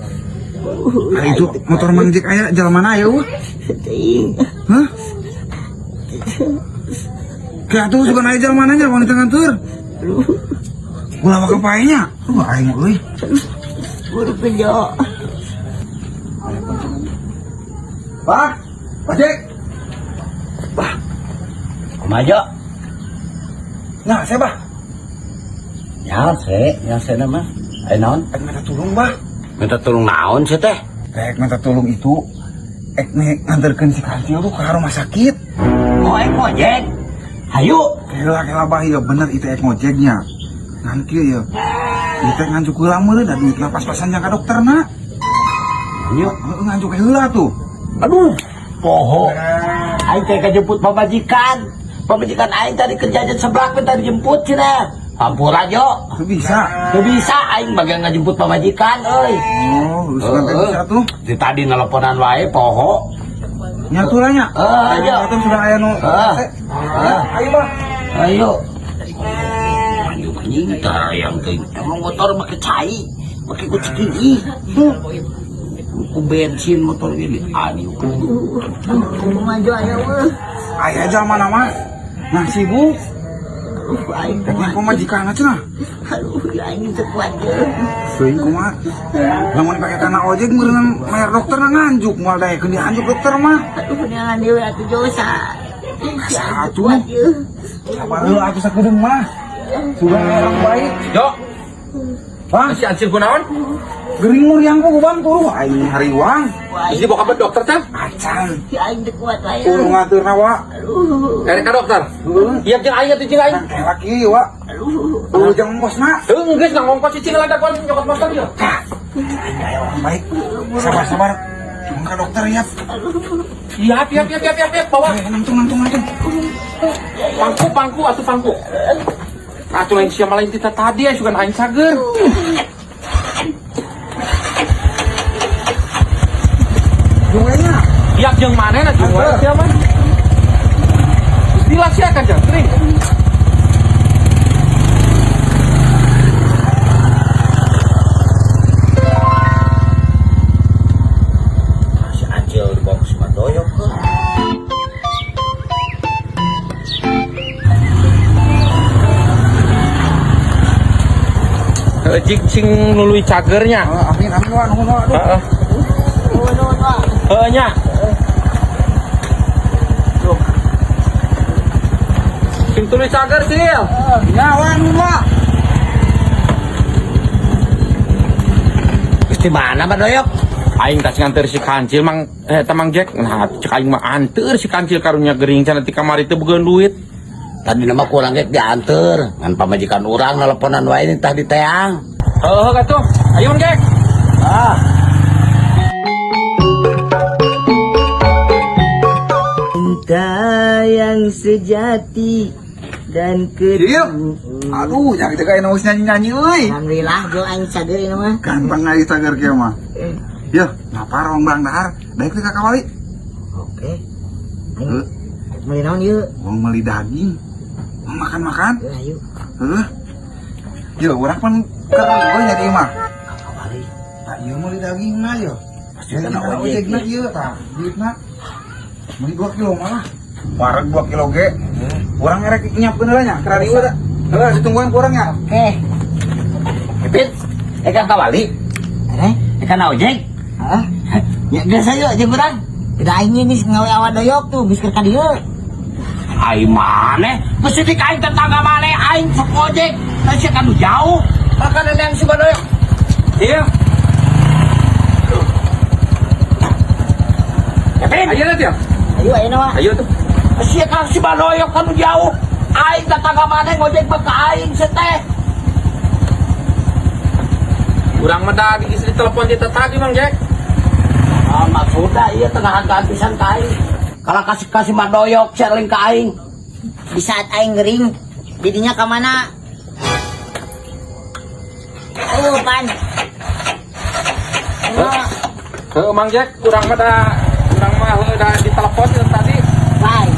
[SPEAKER 4] Aing itu motor mangjek aya jalan mana aya eueuh?
[SPEAKER 2] Teuing.
[SPEAKER 4] Hah? Kayak tuh suka naik jalan mana nya wanita ngantur. Ulah bakal paenya. Aing mah euy.
[SPEAKER 2] Buru penjo.
[SPEAKER 4] Pak, Ojek.
[SPEAKER 7] Kumaha
[SPEAKER 4] Nah, saya bah.
[SPEAKER 7] ya se nama aya naon
[SPEAKER 4] Ek minta tolong bah.
[SPEAKER 7] minta tolong naon sih teh
[SPEAKER 4] Ek minta tolong itu. Ek nganterkeun si Kancil tuh ke rumah sakit.
[SPEAKER 7] oh ojek hayu
[SPEAKER 4] Kela bah ya bener itu ek ngojeknya. Ngan kieu ya. Kita nganjuk heula meureun da duit pas-pasan jang ka dokterna.
[SPEAKER 7] Yuk.
[SPEAKER 4] Nganjuk heula tuh.
[SPEAKER 7] aduh poho aing teh kajemput pamajikan aing tadi kerjaan sebelah tadi jemput cenah hampura jo
[SPEAKER 4] Tuh bisa.
[SPEAKER 7] teu bisa aing bagian ngajemput pamajikan euy
[SPEAKER 4] Oh, lu suka bisa tuh.
[SPEAKER 7] di tadi nelponan wae poho
[SPEAKER 4] Nyatu lah nya.
[SPEAKER 7] Ayo.
[SPEAKER 4] Ayo sudah aya nu. Ayo bah.
[SPEAKER 7] ayo anjing tah yang teh emang motor make cai make kucing gigi ku bensin motor ini aduh
[SPEAKER 2] Maju aya weh.
[SPEAKER 4] Aya aja mana mah. Nah sibuk.
[SPEAKER 2] Aing
[SPEAKER 4] Yang pemajikan cenah.
[SPEAKER 2] aduh aing teu kuat ye.
[SPEAKER 4] Seuing kumaha. Lamun dipake kana ojek meureun mayar dokter nganjuk moal daekeun dianjuk dokter mah.
[SPEAKER 2] Aduh neangan dewe atuh josa.
[SPEAKER 4] Satu. Sabar heula atuh sakedeung mah. Sudah orang baik.
[SPEAKER 3] Yo,
[SPEAKER 4] Bang,
[SPEAKER 3] si Ansir kunaon?
[SPEAKER 4] gering muriang ku bang tuh. Aing hariwang.
[SPEAKER 3] Geus dibawa ka dokter teh?
[SPEAKER 4] Acan.
[SPEAKER 2] Si aing teu kuat wae.
[SPEAKER 4] Kudu ngaturna wa.
[SPEAKER 3] Karek ka dokter.
[SPEAKER 4] Heuh.
[SPEAKER 3] Iya jeung aya teh jeung aing.
[SPEAKER 4] Kayak laki wa. Kudu jang ongkosna.
[SPEAKER 3] Heuh geus ngongkos cicing lada kon nyokot motor ieu.
[SPEAKER 4] Orang baik. Sabar. Cung ka dokter ya.
[SPEAKER 3] Siap, bawa.
[SPEAKER 4] Nangtung.
[SPEAKER 3] Pangku atuh pangku. Atuh lain sia malain kita tadi ya sugan aing cager.
[SPEAKER 4] Jungenya.
[SPEAKER 3] Iyak jeung manehna jeung wae sia mah. Dilasiakan jeung sering. Jik sing nului cagernya.
[SPEAKER 4] Amin wa nuhun wa. Aduh.
[SPEAKER 3] Nya. Sing tuluy cager Cil.
[SPEAKER 4] Ya wa nuhun wa.
[SPEAKER 8] Di mana Badoyok?
[SPEAKER 3] Aing tas nganter si Kancil mang tamang Jack. Nah, cek aing mah anteur si Kancil karunya gering cenah ti kamari teu beugeun duit.
[SPEAKER 8] Tadi nama kurang gek diantar ngan pamajikan orang nelponan wae ini tah di teang.
[SPEAKER 3] Heuh atuh. Ayo Mang Jack.
[SPEAKER 2] Cinta yang sejati dan
[SPEAKER 4] Iya. Aduh, jangan kita kayak nulis nyanyi-nyanyi euy.
[SPEAKER 2] Alhamdulillah jo aing cager ini mah.
[SPEAKER 4] Gampang ngali tagar kieu mah. Ya, ngapa rong bang dahar? Daek teh kakawali.
[SPEAKER 2] Oke.
[SPEAKER 4] Heuh,
[SPEAKER 2] Meuli naon ieu?
[SPEAKER 4] mau meuli daging. Mau makan-makan.
[SPEAKER 2] Ayo.
[SPEAKER 4] Heuh. Yo, urang pan keur euy nya dieu mah.
[SPEAKER 2] Kakawali.
[SPEAKER 4] Tah ieu meuli daging mah yo. Pasti kana ojek na ieu tah, duitna. Meuli 2 kilo malah. Wareg 2 kilo ge. Urang erek nyiapkeun heula nya, keur dieu da. Heuh, ditungguan ku urang nya.
[SPEAKER 2] Oke.
[SPEAKER 8] Pipit, eka kawali, eka ojek.
[SPEAKER 2] Hah? Ya geus ayo jeung urang. Tidak aing ini ngawe awak doyok tuh, geus keur ka dieu.
[SPEAKER 8] Ai maneh, mesti dikain tetangga maneh aing sok ojek. Tah sia kanu jauh. Maka neneng si Badoyok.
[SPEAKER 3] Iya.
[SPEAKER 8] Pipit,
[SPEAKER 3] Ayo nanti ya.
[SPEAKER 2] Ayo ayeuna mah.
[SPEAKER 3] Ayo tuh.
[SPEAKER 8] sia kang si Badoyok kanu jauh. Aing tetangga maneh ngojek mah ka aing seteh.
[SPEAKER 3] Urang mah da di telepon di tadi Mang Jack.
[SPEAKER 8] Ah, maksudnya iya tengah hargaan pisan ka aing. Kalau kasih Badoyok sharing ka aing.
[SPEAKER 2] Di saat aing ngering, didinya ka mana? Oh, pan.
[SPEAKER 3] Heuh Mang Jack, urang mah heuh da di telepon di tadi.
[SPEAKER 2] Bye.